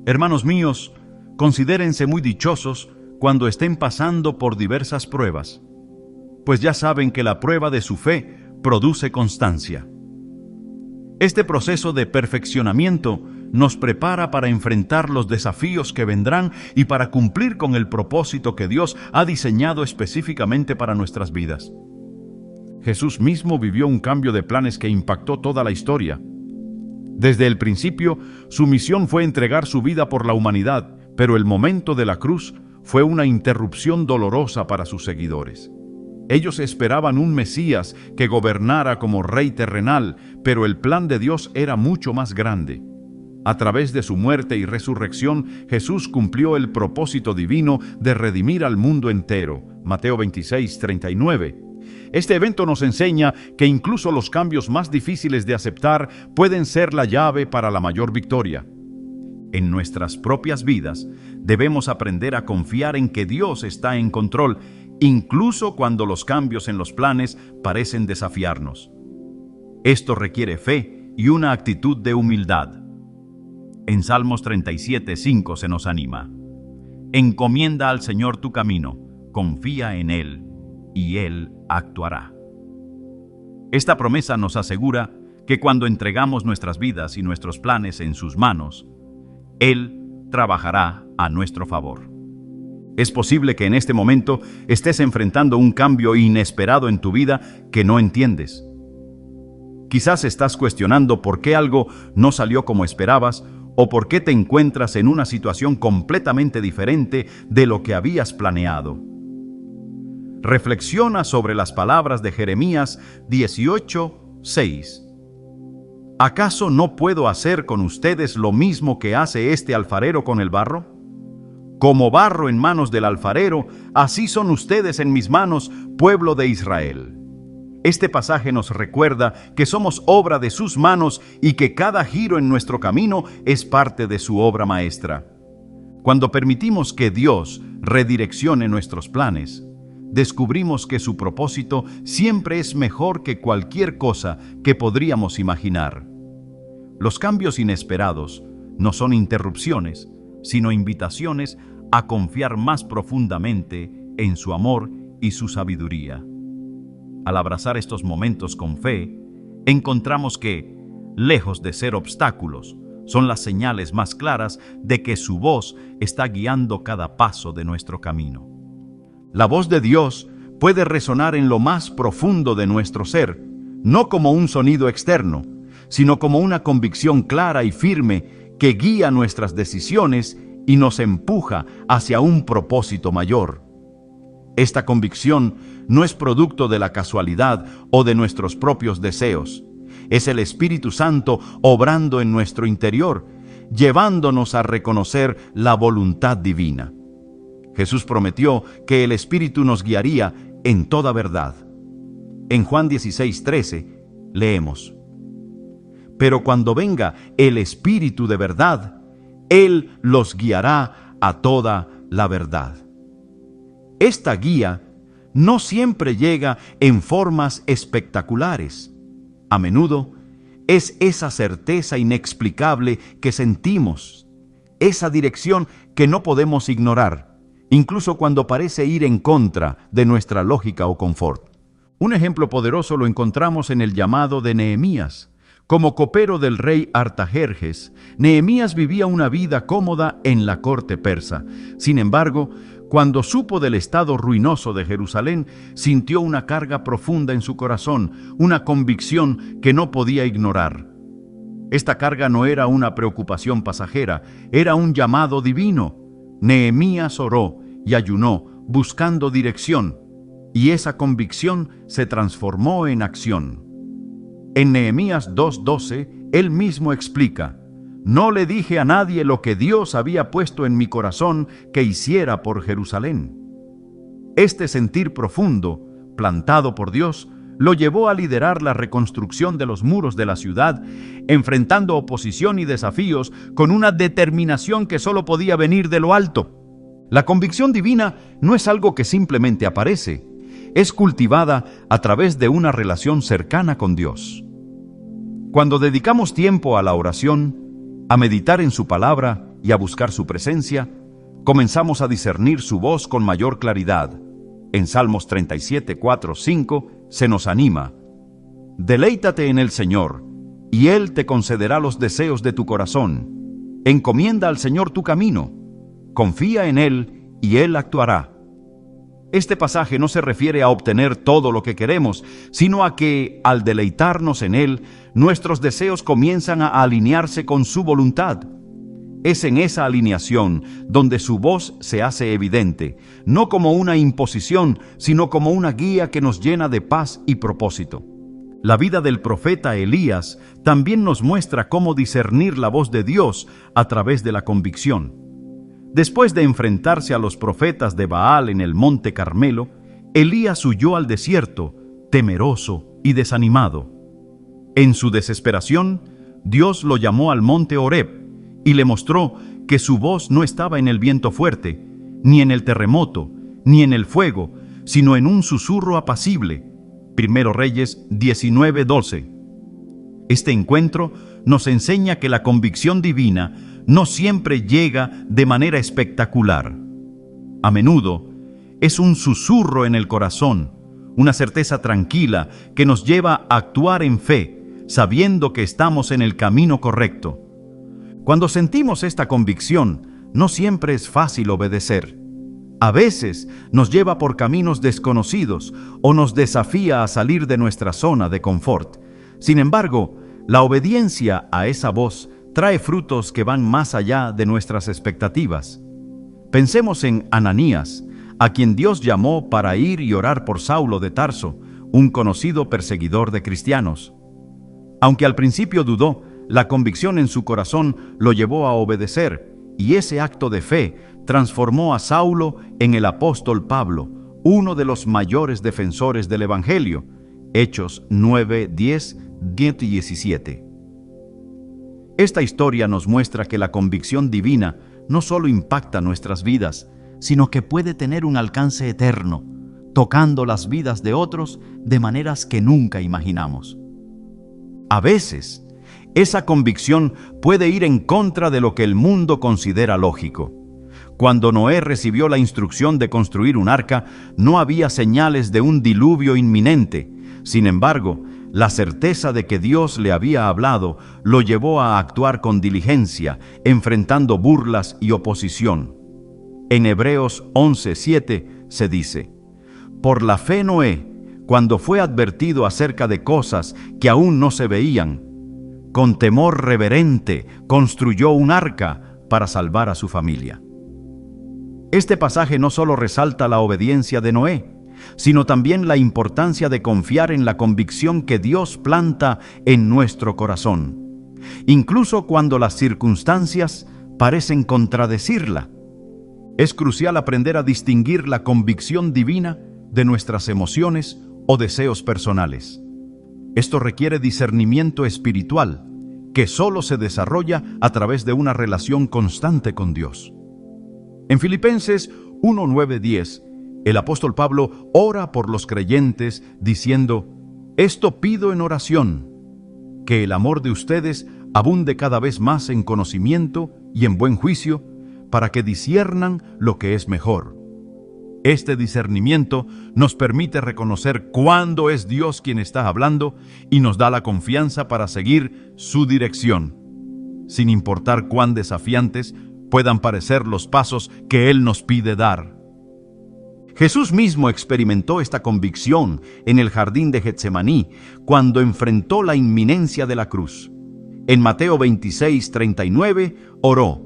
hermanos míos, considérense muy dichosos cuando estén pasando por diversas pruebas, pues ya saben que la prueba de su fe produce constancia. Este proceso de perfeccionamiento nos prepara para enfrentar los desafíos que vendrán y para cumplir con el propósito que Dios ha diseñado específicamente para nuestras vidas. Jesús mismo vivió un cambio de planes que impactó toda la historia. Desde el principio, su misión fue entregar su vida por la humanidad, pero el momento de la cruz fue una interrupción dolorosa para sus seguidores. Ellos esperaban un Mesías que gobernara como rey terrenal, pero el plan de Dios era mucho más grande. A través de su muerte y resurrección, Jesús cumplió el propósito divino de redimir al mundo entero. Mateo 26, 39. Este evento nos enseña que incluso los cambios más difíciles de aceptar pueden ser la llave para la mayor victoria. En nuestras propias vidas, debemos aprender a confiar en que Dios está en control, incluso cuando los cambios en los planes parecen desafiarnos. Esto requiere fe y una actitud de humildad. En Salmos 37:5 se nos anima: encomienda al Señor tu camino, confía en Él, y Él actuará. Esta promesa nos asegura que cuando entregamos nuestras vidas y nuestros planes en sus manos, Él trabajará a nuestro favor. Es posible que en este momento estés enfrentando un cambio inesperado en tu vida que no entiendes. Quizás estás cuestionando por qué algo no salió como esperabas o por qué te encuentras en una situación completamente diferente de lo que habías planeado. Reflexiona sobre las palabras de Jeremías 18:6. ¿Acaso no puedo hacer con ustedes lo mismo que hace este alfarero con el barro? Como barro en manos del alfarero, así son ustedes en mis manos, pueblo de Israel. Este pasaje nos recuerda que somos obra de sus manos y que cada giro en nuestro camino es parte de su obra maestra. Cuando permitimos que Dios redireccione nuestros planes, descubrimos que su propósito siempre es mejor que cualquier cosa que podríamos imaginar. Los cambios inesperados no son interrupciones, sino invitaciones a confiar más profundamente en su amor y su sabiduría. Al abrazar estos momentos con fe, encontramos que, lejos de ser obstáculos, son las señales más claras de que su voz está guiando cada paso de nuestro camino. La voz de Dios puede resonar en lo más profundo de nuestro ser, no como un sonido externo, sino como una convicción clara y firme que guía nuestras decisiones y nos empuja hacia un propósito mayor. Esta convicción no es producto de la casualidad o de nuestros propios deseos. Es el Espíritu Santo obrando en nuestro interior, llevándonos a reconocer la voluntad divina. Jesús prometió que el Espíritu nos guiaría en toda verdad. En Juan 16:13 leemos: pero cuando venga el Espíritu de verdad, Él los guiará a toda la verdad. Esta guía no siempre llega en formas espectaculares. A menudo es esa certeza inexplicable que sentimos, esa dirección que no podemos ignorar, incluso cuando parece ir en contra de nuestra lógica o confort. Un ejemplo poderoso lo encontramos en el llamado de Nehemías. Como copero del rey Artajerjes, Nehemías vivía una vida cómoda en la corte persa. Sin embargo, cuando supo del estado ruinoso de Jerusalén, sintió una carga profunda en su corazón, una convicción que no podía ignorar. Esta carga no era una preocupación pasajera, era un llamado divino. Nehemías oró y ayunó, buscando dirección, y esa convicción se transformó en acción. En Nehemías 2:12, él mismo explica: «No le dije a nadie lo que Dios había puesto en mi corazón que hiciera por Jerusalén». Este sentir profundo, plantado por Dios, lo llevó a liderar la reconstrucción de los muros de la ciudad, enfrentando oposición y desafíos con una determinación que solo podía venir de lo alto. La convicción divina no es algo que simplemente aparece, es cultivada a través de una relación cercana con Dios. Cuando dedicamos tiempo a la oración, a meditar en su palabra y a buscar su presencia, comenzamos a discernir su voz con mayor claridad. En Salmos 37, 4, 5 se nos anima: «Deleítate en el Señor, y Él te concederá los deseos de tu corazón. Encomienda al Señor tu camino, confía en Él, y Él actuará». Este pasaje no se refiere a obtener todo lo que queremos, sino a que, al deleitarnos en Él, nuestros deseos comienzan a alinearse con su voluntad. Es en esa alineación donde su voz se hace evidente, no como una imposición, sino como una guía que nos llena de paz y propósito. La vida del profeta Elías también nos muestra cómo discernir la voz de Dios a través de la convicción. Después de enfrentarse a los profetas de Baal en el monte Carmelo, Elías huyó al desierto, temeroso y desanimado. En su desesperación, Dios lo llamó al monte Horeb y le mostró que su voz no estaba en el viento fuerte, ni en el terremoto, ni en el fuego, sino en un susurro apacible. 1 Reyes 19:12. Este encuentro nos enseña que la convicción divina no siempre llega de manera espectacular. A menudo es un susurro en el corazón, una certeza tranquila que nos lleva a actuar en fe, sabiendo que estamos en el camino correcto. Cuando sentimos esta convicción, no siempre es fácil obedecer. A veces nos lleva por caminos desconocidos o nos desafía a salir de nuestra zona de confort. Sin embargo, la obediencia a esa voz trae frutos que van más allá de nuestras expectativas. Pensemos en Ananías, a quien Dios llamó para ir y orar por Saulo de Tarso, un conocido perseguidor de cristianos. Aunque al principio dudó, la convicción en su corazón lo llevó a obedecer, y ese acto de fe transformó a Saulo en el apóstol Pablo, uno de los mayores defensores del Evangelio. Hechos 9, 10, 10 y 17. Esta historia nos muestra que la convicción divina no solo impacta nuestras vidas, sino que puede tener un alcance eterno, tocando las vidas de otros de maneras que nunca imaginamos. A veces, esa convicción puede ir en contra de lo que el mundo considera lógico. Cuando Noé recibió la instrucción de construir un arca, no había señales de un diluvio inminente. Sin embargo, la certeza de que Dios le había hablado lo llevó a actuar con diligencia, enfrentando burlas y oposición. En Hebreos 11:7 se dice: «Por la fe Noé, cuando fue advertido acerca de cosas que aún no se veían, con temor reverente construyó un arca para salvar a su familia». Este pasaje no solo resalta la obediencia de Noé, sino también la importancia de confiar en la convicción que Dios planta en nuestro corazón, incluso cuando las circunstancias parecen contradecirla. Es crucial aprender a distinguir la convicción divina de nuestras emociones o deseos personales. Esto requiere discernimiento espiritual, que solo se desarrolla a través de una relación constante con Dios. En Filipenses 1, 9, 10, el apóstol Pablo ora por los creyentes diciendo: «Esto pido en oración, que el amor de ustedes abunde cada vez más en conocimiento y en buen juicio, para que disciernan lo que es mejor». Este discernimiento nos permite reconocer cuándo es Dios quien está hablando y nos da la confianza para seguir su dirección, sin importar cuán desafiantes puedan parecer los pasos que Él nos pide dar. Jesús mismo experimentó esta convicción en el jardín de Getsemaní cuando enfrentó la inminencia de la cruz. En Mateo 26, 39, oró: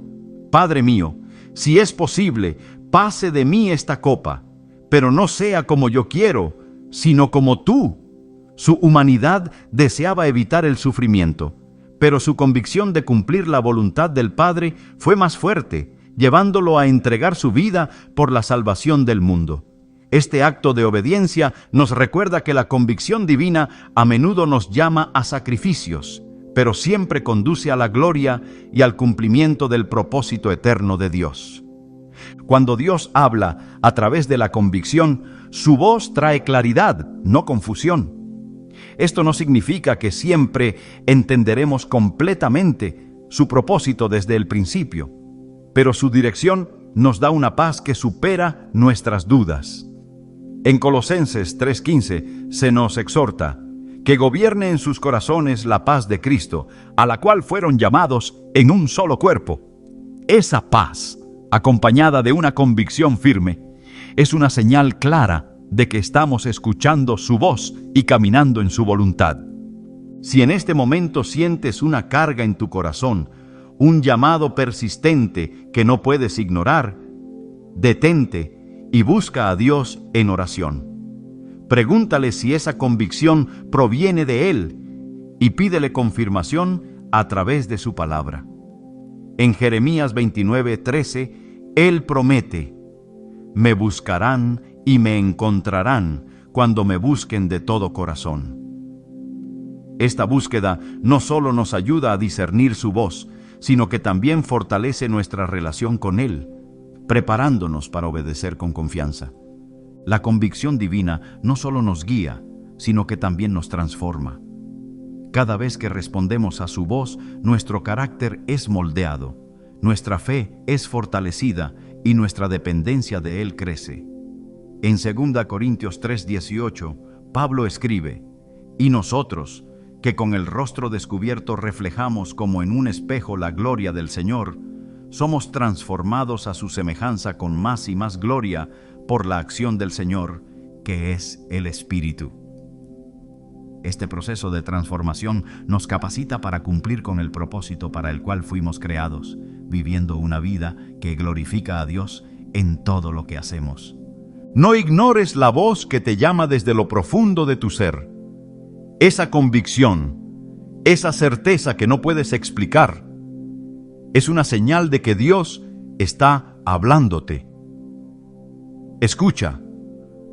«Padre mío, si es posible, pase de mí esta copa, pero no sea como yo quiero, sino como tú». Su humanidad deseaba evitar el sufrimiento, pero su convicción de cumplir la voluntad del Padre fue más fuerte, llevándolo a entregar su vida por la salvación del mundo. Este acto de obediencia nos recuerda que la convicción divina a menudo nos llama a sacrificios, pero siempre conduce a la gloria y al cumplimiento del propósito eterno de Dios. Cuando Dios habla a través de la convicción, su voz trae claridad, no confusión. Esto no significa que siempre entenderemos completamente su propósito desde el principio, pero su dirección nos da una paz que supera nuestras dudas. En Colosenses 3:15 se nos exhorta: «Que gobierne en sus corazones la paz de Cristo, a la cual fueron llamados en un solo cuerpo». Esa paz, acompañada de una convicción firme, es una señal clara de que estamos escuchando su voz y caminando en su voluntad. Si en este momento sientes una carga en tu corazón, un llamado persistente que no puedes ignorar, detente y busca a Dios en oración. Pregúntale si esa convicción proviene de Él y pídele confirmación a través de su palabra. En Jeremías 29:13, Él promete: «Me buscarán y me encontrarán cuando me busquen de todo corazón». Esta búsqueda no solo nos ayuda a discernir su voz, sino que también fortalece nuestra relación con Él, preparándonos para obedecer con confianza. La convicción divina no solo nos guía, sino que también nos transforma. Cada vez que respondemos a su voz, nuestro carácter es moldeado, nuestra fe es fortalecida y nuestra dependencia de Él crece. En 2 Corintios 3:18, Pablo escribe: «Y nosotros, que con el rostro descubierto reflejamos como en un espejo la gloria del Señor, somos transformados a su semejanza con más y más gloria por la acción del Señor, que es el Espíritu». Este proceso de transformación nos capacita para cumplir con el propósito para el cual fuimos creados, viviendo una vida que glorifica a Dios en todo lo que hacemos. No ignores la voz que te llama desde lo profundo de tu ser. Esa convicción, esa certeza que no puedes explicar, es una señal de que Dios está hablándote. Escucha,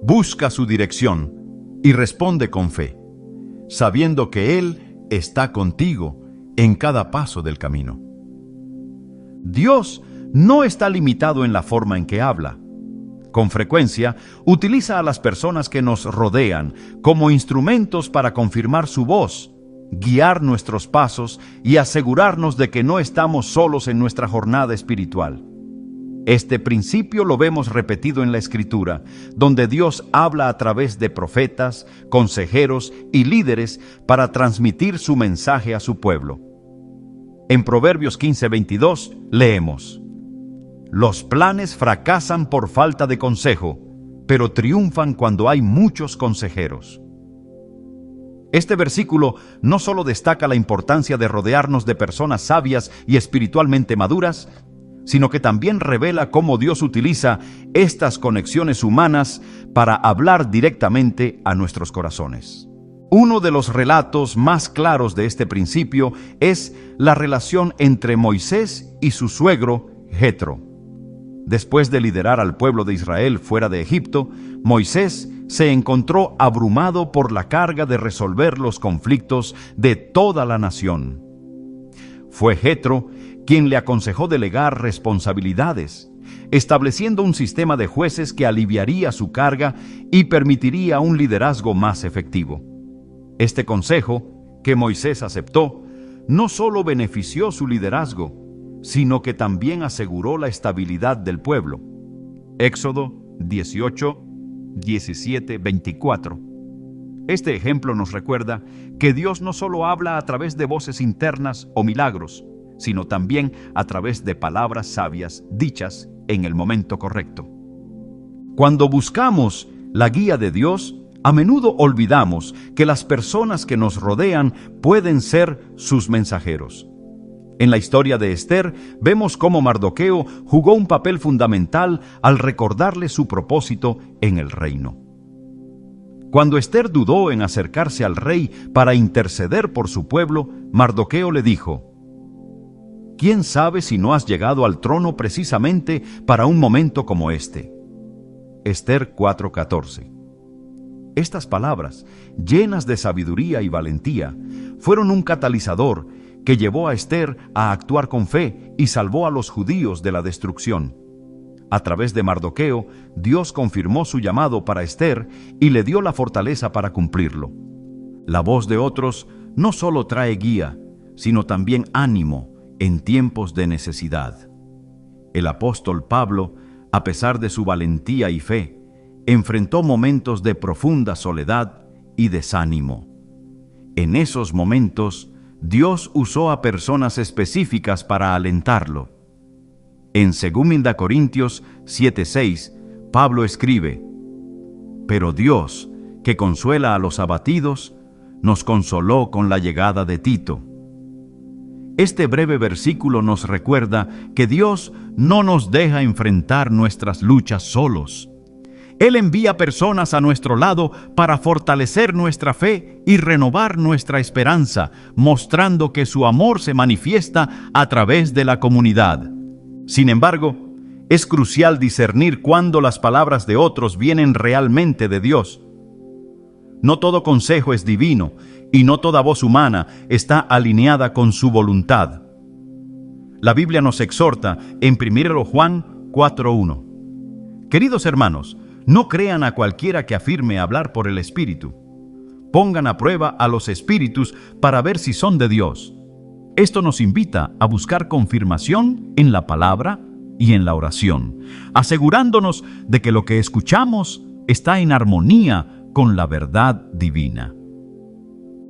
busca su dirección y responde con fe, sabiendo que Él está contigo en cada paso del camino. Dios no está limitado en la forma en que habla. Con frecuencia, utiliza a las personas que nos rodean como instrumentos para confirmar su voz, guiar nuestros pasos y asegurarnos de que no estamos solos en nuestra jornada espiritual. Este principio lo vemos repetido en la Escritura, donde Dios habla a través de profetas, consejeros y líderes para transmitir su mensaje a su pueblo. En Proverbios 15:22 leemos: «Los planes fracasan por falta de consejo, pero triunfan cuando hay muchos consejeros». Este versículo no solo destaca la importancia de rodearnos de personas sabias y espiritualmente maduras, sino que también revela cómo Dios utiliza estas conexiones humanas para hablar directamente a nuestros corazones. Uno de los relatos más claros de este principio es la relación entre Moisés y su suegro, Jetro. Después de liderar al pueblo de Israel fuera de Egipto, Moisés se encontró abrumado por la carga de resolver los conflictos de toda la nación. Fue Jetro quien le aconsejó delegar responsabilidades, estableciendo un sistema de jueces que aliviaría su carga y permitiría un liderazgo más efectivo. Este consejo, que Moisés aceptó, no solo benefició su liderazgo, sino que también aseguró la estabilidad del pueblo. Éxodo 18, 17, 24. Este ejemplo nos recuerda que Dios no solo habla a través de voces internas o milagros, sino también a través de palabras sabias dichas en el momento correcto. Cuando buscamos la guía de Dios, a menudo olvidamos que las personas que nos rodean pueden ser sus mensajeros. En la historia de Esther, vemos cómo Mardoqueo jugó un papel fundamental al recordarle su propósito en el reino. Cuando Esther dudó en acercarse al rey para interceder por su pueblo, Mardoqueo le dijo: ¿Quién sabe si no has llegado al trono precisamente para un momento como este? Esther 4:14. Estas palabras, llenas de sabiduría y valentía, fueron un catalizador que llevó a Esther a actuar con fe y salvó a los judíos de la destrucción. A través de Mardoqueo, Dios confirmó su llamado para Esther y le dio la fortaleza para cumplirlo. La voz de otros no solo trae guía, sino también ánimo en tiempos de necesidad. El apóstol Pablo, a pesar de su valentía y fe, enfrentó momentos de profunda soledad y desánimo. En esos momentos, Dios usó a personas específicas para alentarlo. En 2 Corintios 7:6, Pablo escribe: Pero Dios, que consuela a los abatidos, nos consoló con la llegada de Tito. Este breve versículo nos recuerda que Dios no nos deja enfrentar nuestras luchas solos. Él envía personas a nuestro lado para fortalecer nuestra fe y renovar nuestra esperanza, mostrando que su amor se manifiesta a través de la comunidad. Sin embargo, es crucial discernir cuándo las palabras de otros vienen realmente de Dios. No todo consejo es divino y no toda voz humana está alineada con su voluntad. La Biblia nos exhorta en 1 Juan 4:1. Queridos hermanos, no crean a cualquiera que afirme hablar por el Espíritu. Pongan a prueba a los espíritus para ver si son de Dios. Esto nos invita a buscar confirmación en la palabra y en la oración, asegurándonos de que lo que escuchamos está en armonía con la verdad divina.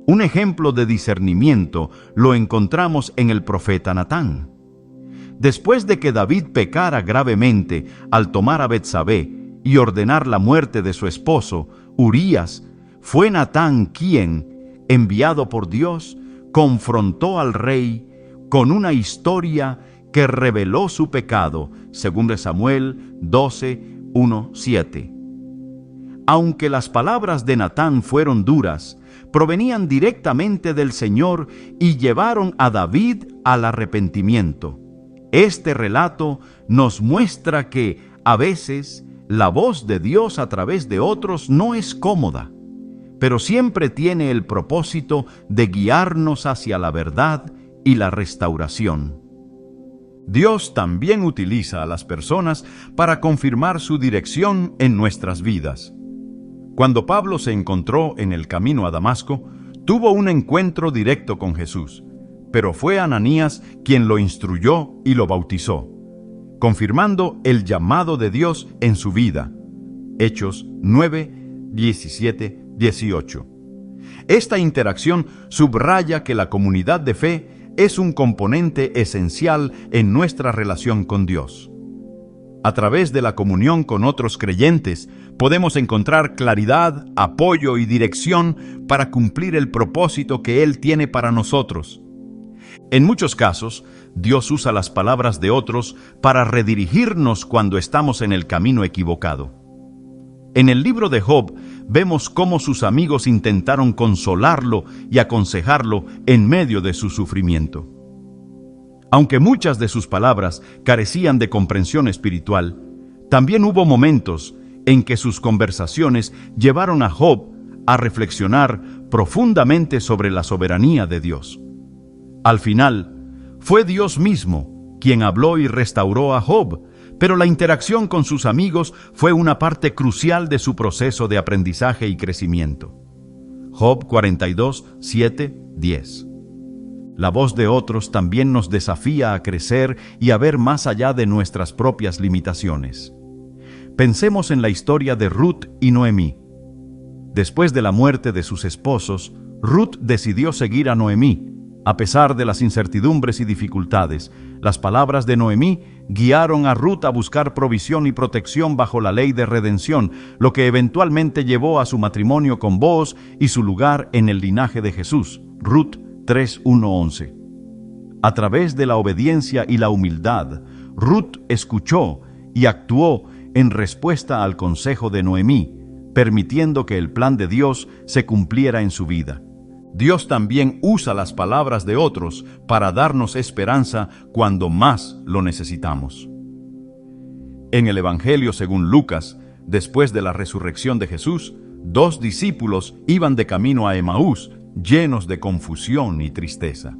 Un ejemplo de discernimiento lo encontramos en el profeta Natán. Después de que David pecara gravemente al tomar a Betsabé y ordenar la muerte de su esposo, Urías, fue Natán quien, enviado por Dios, confrontó al rey con una historia que reveló su pecado, según Samuel 12:1-7. Aunque las palabras de Natán fueron duras, provenían directamente del Señor y llevaron a David al arrepentimiento. Este relato nos muestra que, a veces, la voz de Dios a través de otros no es cómoda, pero siempre tiene el propósito de guiarnos hacia la verdad y la restauración. Dios también utiliza a las personas para confirmar su dirección en nuestras vidas. Cuando Pablo se encontró en el camino a Damasco, tuvo un encuentro directo con Jesús, pero fue Ananías quien lo instruyó y lo bautizó, confirmando el llamado de Dios en su vida. Hechos 9, 17, 18. Esta interacción subraya que la comunidad de fe es un componente esencial en nuestra relación con Dios. A través de la comunión con otros creyentes, podemos encontrar claridad, apoyo y dirección para cumplir el propósito que Él tiene para nosotros. En muchos casos, Dios usa las palabras de otros para redirigirnos cuando estamos en el camino equivocado. En el libro de Job, vemos cómo sus amigos intentaron consolarlo y aconsejarlo en medio de su sufrimiento. Aunque muchas de sus palabras carecían de comprensión espiritual, también hubo momentos en que sus conversaciones llevaron a Job a reflexionar profundamente sobre la soberanía de Dios. Al final, fue Dios mismo quien habló y restauró a Job, pero la interacción con sus amigos fue una parte crucial de su proceso de aprendizaje y crecimiento. Job 42, 7, 10. La voz de otros también nos desafía a crecer y a ver más allá de nuestras propias limitaciones. Pensemos en la historia de Ruth y Noemí. Después de la muerte de sus esposos, Ruth decidió seguir a Noemí. A pesar de las incertidumbres y dificultades, las palabras de Noemí guiaron a Ruth a buscar provisión y protección bajo la ley de redención, lo que eventualmente llevó a su matrimonio con Booz y su lugar en el linaje de Jesús. Ruth 3:1-11. A través de la obediencia y la humildad, Ruth escuchó y actuó en respuesta al consejo de Noemí, permitiendo que el plan de Dios se cumpliera en su vida. Dios también usa las palabras de otros para darnos esperanza cuando más lo necesitamos. En el Evangelio según Lucas, después de la resurrección de Jesús, 2 discípulos iban de camino a Emaús, llenos de confusión y tristeza.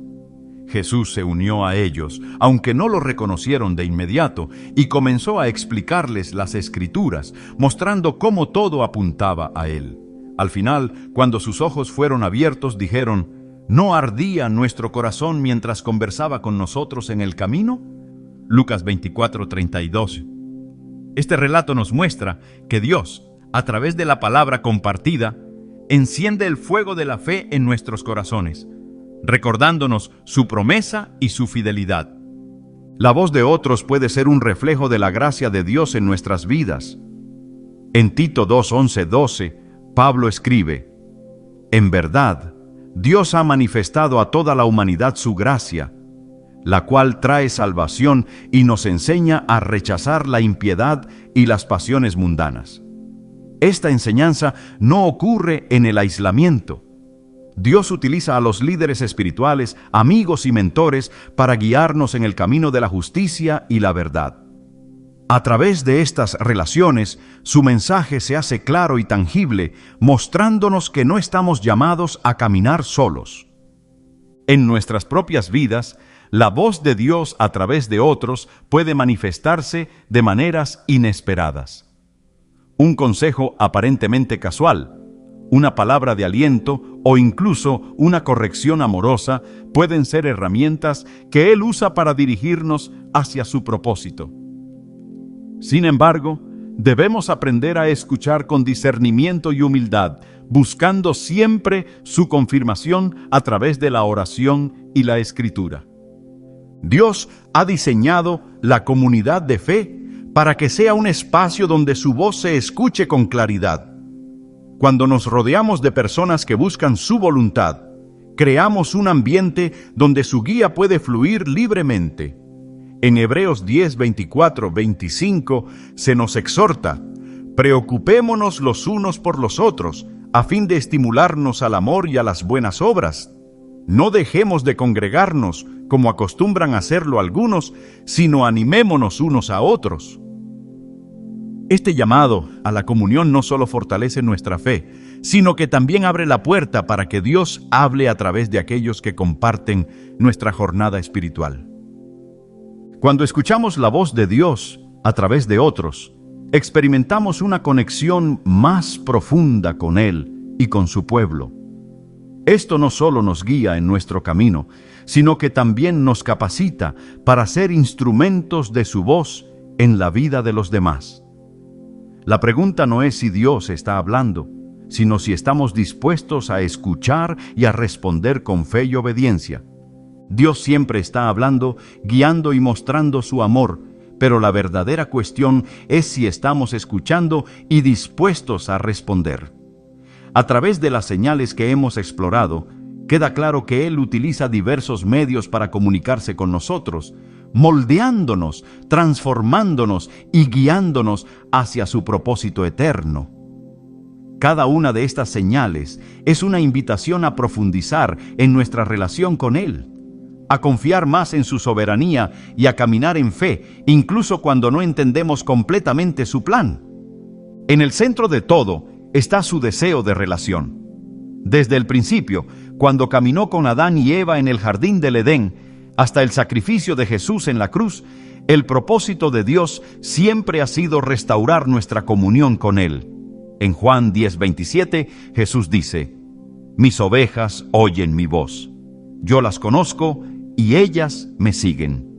Jesús se unió a ellos, aunque no lo reconocieron de inmediato, y comenzó a explicarles las Escrituras, mostrando cómo todo apuntaba a Él. Al final, cuando sus ojos fueron abiertos, dijeron: ¿No ardía nuestro corazón mientras conversaba con nosotros en el camino? Lucas 24:32. Este relato nos muestra que Dios, a través de la palabra compartida, enciende el fuego de la fe en nuestros corazones, recordándonos su promesa y su fidelidad. La voz de otros puede ser un reflejo de la gracia de Dios en nuestras vidas. En Tito 2:11-12, Pablo escribe: En verdad, Dios ha manifestado a toda la humanidad su gracia, la cual trae salvación y nos enseña a rechazar la impiedad y las pasiones mundanas. Esta enseñanza no ocurre en el aislamiento. Dios utiliza a los líderes espirituales, amigos y mentores para guiarnos en el camino de la justicia y la verdad. A través de estas relaciones, su mensaje se hace claro y tangible, mostrándonos que no estamos llamados a caminar solos. En nuestras propias vidas, la voz de Dios a través de otros puede manifestarse de maneras inesperadas. Un consejo aparentemente casual, una palabra de aliento o incluso una corrección amorosa pueden ser herramientas que Él usa para dirigirnos hacia su propósito. Sin embargo, debemos aprender a escuchar con discernimiento y humildad, buscando siempre su confirmación a través de la oración y la escritura. Dios ha diseñado la comunidad de fe para que sea un espacio donde su voz se escuche con claridad. Cuando nos rodeamos de personas que buscan su voluntad, creamos un ambiente donde su guía puede fluir libremente. En Hebreos 10, 24, 25 se nos exhorta: preocupémonos los unos por los otros, a fin de estimularnos al amor y a las buenas obras. No dejemos de congregarnos, como acostumbran hacerlo algunos, sino animémonos unos a otros. Este llamado a la comunión no solo fortalece nuestra fe, sino que también abre la puerta para que Dios hable a través de aquellos que comparten nuestra jornada espiritual. Cuando escuchamos la voz de Dios a través de otros, experimentamos una conexión más profunda con Él y con su pueblo. Esto no solo nos guía en nuestro camino, sino que también nos capacita para ser instrumentos de su voz en la vida de los demás. La pregunta no es si Dios está hablando, sino si estamos dispuestos a escuchar y a responder con fe y obediencia. Dios siempre está hablando, guiando y mostrando su amor, pero la verdadera cuestión es si estamos escuchando y dispuestos a responder. A través de las señales que hemos explorado, queda claro que Él utiliza diversos medios para comunicarse con nosotros, moldeándonos, transformándonos y guiándonos hacia su propósito eterno. Cada una de estas señales es una invitación a profundizar en nuestra relación con Él, a confiar más en su soberanía y a caminar en fe, incluso cuando no entendemos completamente su plan. En el centro de todo está su deseo de relación. Desde el principio, cuando caminó con Adán y Eva en el jardín del Edén, hasta el sacrificio de Jesús en la cruz, El propósito de Dios siempre ha sido restaurar nuestra comunión con Él. En Juan 10:27, Jesús dice: Mis ovejas oyen mi voz. Yo las conozco y ellas me siguen.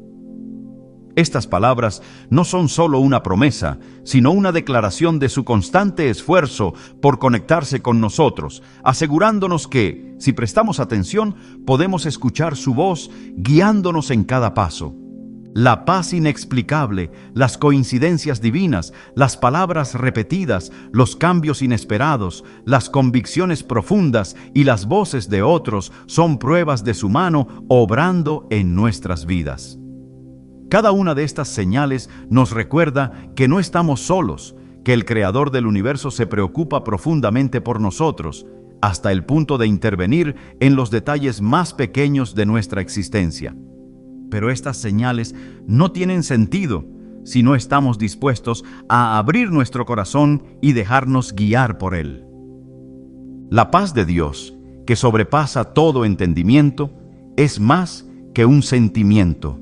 Estas palabras no son solo una promesa, sino una declaración de su constante esfuerzo por conectarse con nosotros, asegurándonos que, si prestamos atención, podemos escuchar su voz guiándonos en cada paso. La paz inexplicable, las coincidencias divinas, las palabras repetidas, los cambios inesperados, las convicciones profundas y las voces de otros son pruebas de su mano obrando en nuestras vidas. Cada una de estas señales nos recuerda que no estamos solos, que el Creador del universo se preocupa profundamente por nosotros, hasta el punto de intervenir en los detalles más pequeños de nuestra existencia. Pero estas señales no tienen sentido si no estamos dispuestos a abrir nuestro corazón y dejarnos guiar por Él. La paz de Dios, que sobrepasa todo entendimiento, es más que un sentimiento.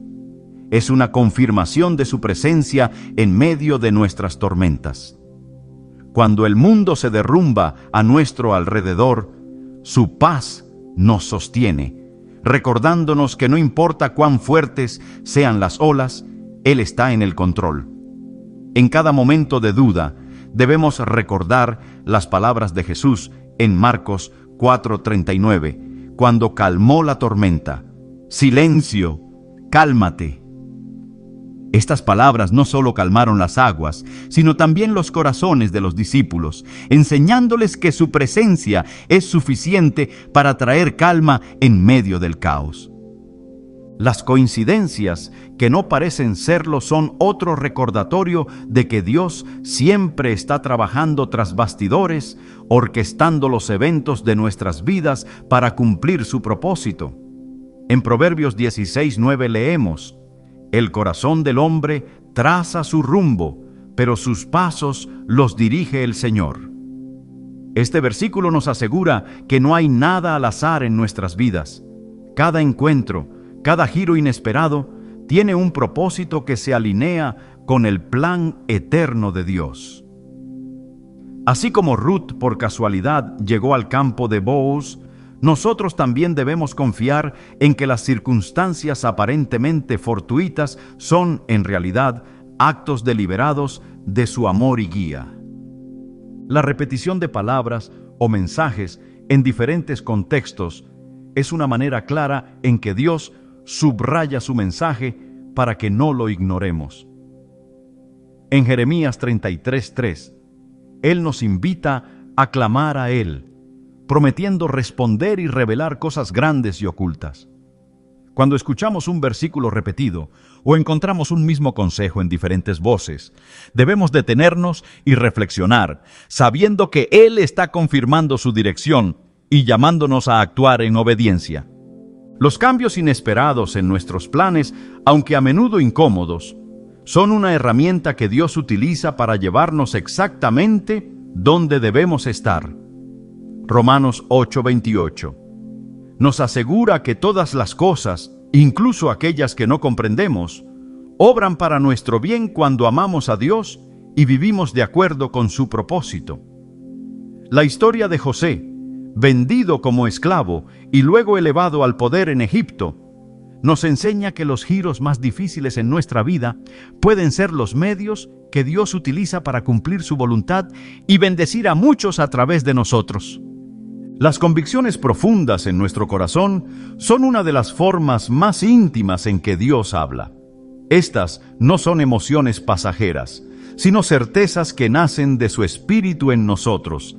Es una confirmación de su presencia en medio de nuestras tormentas. Cuando el mundo se derrumba a nuestro alrededor, su paz nos sostiene, recordándonos que no importa cuán fuertes sean las olas, Él está en el control. En cada momento de duda, debemos recordar las palabras de Jesús en Marcos 4:39, cuando calmó la tormenta: Silencio, cálmate. Estas palabras no solo calmaron las aguas, sino también los corazones de los discípulos, enseñándoles que su presencia es suficiente para traer calma en medio del caos. Las coincidencias que no parecen serlo son otro recordatorio de que Dios siempre está trabajando tras bastidores, orquestando los eventos de nuestras vidas para cumplir su propósito. En Proverbios 16:9 leemos: El corazón del hombre traza su rumbo, pero sus pasos los dirige el Señor. Este versículo nos asegura que no hay nada al azar en nuestras vidas. Cada encuentro, cada giro inesperado, tiene un propósito que se alinea con el plan eterno de Dios. Así como Ruth por casualidad llegó al campo de Booz, nosotros también debemos confiar en que las circunstancias aparentemente fortuitas son, en realidad, actos deliberados de su amor y guía. La repetición de palabras o mensajes en diferentes contextos es una manera clara en que Dios subraya su mensaje para que no lo ignoremos. En Jeremías 33:3, Él nos invita a clamar a Él, prometiendo responder y revelar cosas grandes y ocultas. Cuando escuchamos un versículo repetido o encontramos un mismo consejo en diferentes voces, debemos detenernos y reflexionar, sabiendo que Él está confirmando su dirección y llamándonos a actuar en obediencia. Los cambios inesperados en nuestros planes, aunque a menudo incómodos, son una herramienta que Dios utiliza para llevarnos exactamente donde debemos estar. Romanos 8:28 nos asegura que todas las cosas, incluso aquellas que no comprendemos, obran para nuestro bien cuando amamos a Dios y vivimos de acuerdo con su propósito. La historia de José, vendido como esclavo y luego elevado al poder en Egipto, nos enseña que los giros más difíciles en nuestra vida pueden ser los medios que Dios utiliza para cumplir su voluntad y bendecir a muchos a través de nosotros. Las convicciones profundas en nuestro corazón son una de las formas más íntimas en que Dios habla. Estas no son emociones pasajeras, sino certezas que nacen de su Espíritu en nosotros,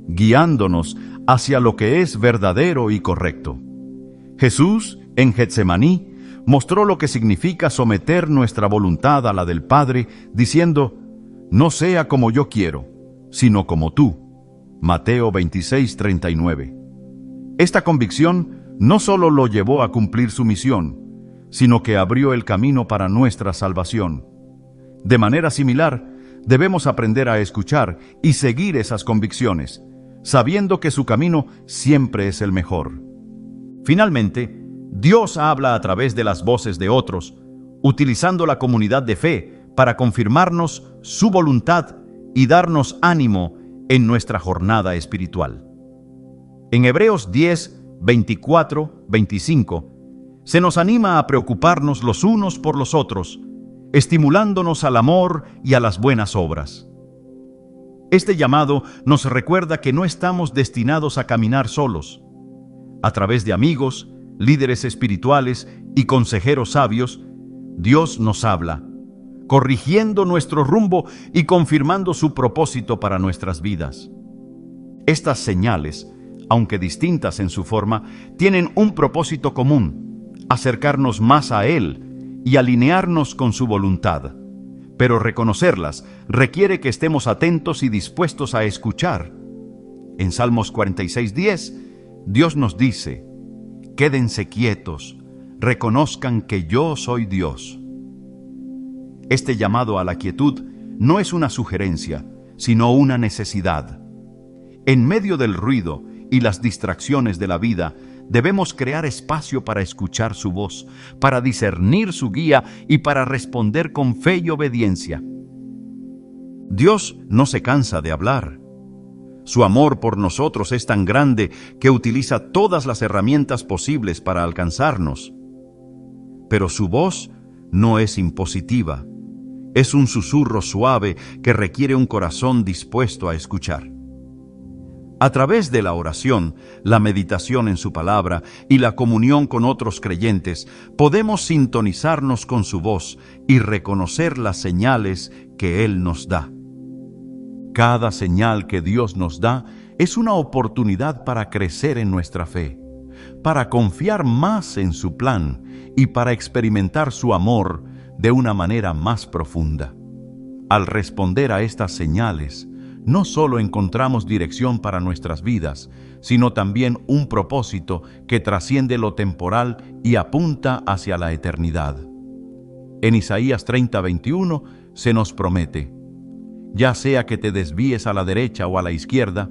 guiándonos hacia lo que es verdadero y correcto. Jesús, en Getsemaní, mostró lo que significa someter nuestra voluntad a la del Padre, diciendo: No sea como yo quiero, sino como tú. Mateo 26:39. Esta convicción no solo lo llevó a cumplir su misión, sino que abrió el camino para nuestra salvación. De manera similar, debemos aprender a escuchar y seguir esas convicciones, sabiendo que su camino siempre es el mejor. Finalmente, Dios habla a través de las voces de otros, utilizando la comunidad de fe para confirmarnos su voluntad y darnos ánimo en nuestra jornada espiritual. En Hebreos 10, 24, 25, se nos anima a preocuparnos los unos por los otros, estimulándonos al amor y a las buenas obras. Este llamado nos recuerda que no estamos destinados a caminar solos. A través de amigos, líderes espirituales y consejeros sabios, Dios nos habla, corrigiendo nuestro rumbo y confirmando su propósito para nuestras vidas. Estas señales, aunque distintas en su forma, tienen un propósito común: acercarnos más a Él y alinearnos con su voluntad. Pero reconocerlas requiere que estemos atentos y dispuestos a escuchar. En Salmos 46:10, Dios nos dice: quédense quietos, reconozcan que yo soy Dios. Este llamado a la quietud no es una sugerencia, sino una necesidad. En medio del ruido y las distracciones de la vida, debemos crear espacio para escuchar su voz, para discernir su guía y para responder con fe y obediencia. Dios no se cansa de hablar. Su amor por nosotros es tan grande que utiliza todas las herramientas posibles para alcanzarnos. Pero su voz no es impositiva. Es un susurro suave que requiere un corazón dispuesto a escuchar. A través de la oración, la meditación en su palabra y la comunión con otros creyentes, podemos sintonizarnos con su voz y reconocer las señales que Él nos da. Cada señal que Dios nos da es una oportunidad para crecer en nuestra fe, para confiar más en su plan y para experimentar su amor de una manera más profunda. Al responder a estas señales, no solo encontramos dirección para nuestras vidas, sino también un propósito que trasciende lo temporal y apunta hacia la eternidad. En Isaías 30:21 se nos promete: ya sea que te desvíes a la derecha o a la izquierda,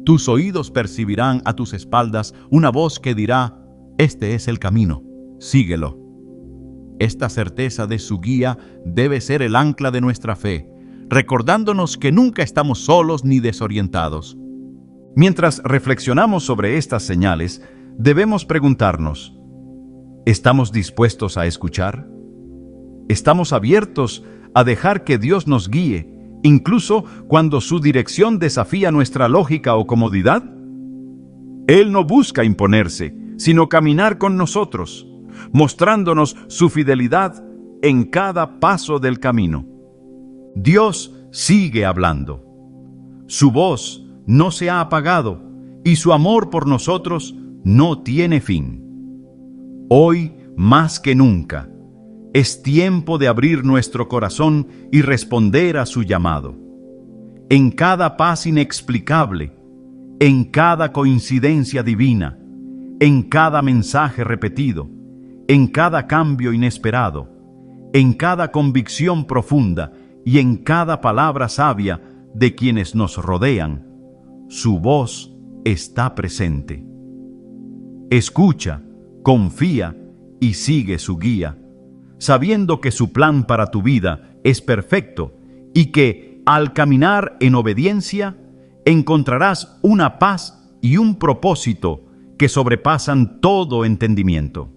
tus oídos percibirán a tus espaldas una voz que dirá: este es el camino, síguelo. Esta certeza de su guía debe ser el ancla de nuestra fe, recordándonos que nunca estamos solos ni desorientados. Mientras reflexionamos sobre estas señales, debemos preguntarnos: ¿estamos dispuestos a escuchar? ¿Estamos abiertos a dejar que Dios nos guíe, incluso cuando su dirección desafía nuestra lógica o comodidad? Él no busca imponerse, sino caminar con nosotros, mostrándonos su fidelidad en cada paso del camino. Dios sigue hablando. Su voz no se ha apagado y su amor por nosotros no tiene fin. Hoy, más que nunca, es tiempo de abrir nuestro corazón y responder a su llamado. En cada paz inexplicable, en cada coincidencia divina, en cada mensaje repetido, en cada cambio inesperado, en cada convicción profunda y en cada palabra sabia de quienes nos rodean, su voz está presente. Escucha, confía y sigue su guía, sabiendo que su plan para tu vida es perfecto y que, al caminar en obediencia, encontrarás una paz y un propósito que sobrepasan todo entendimiento.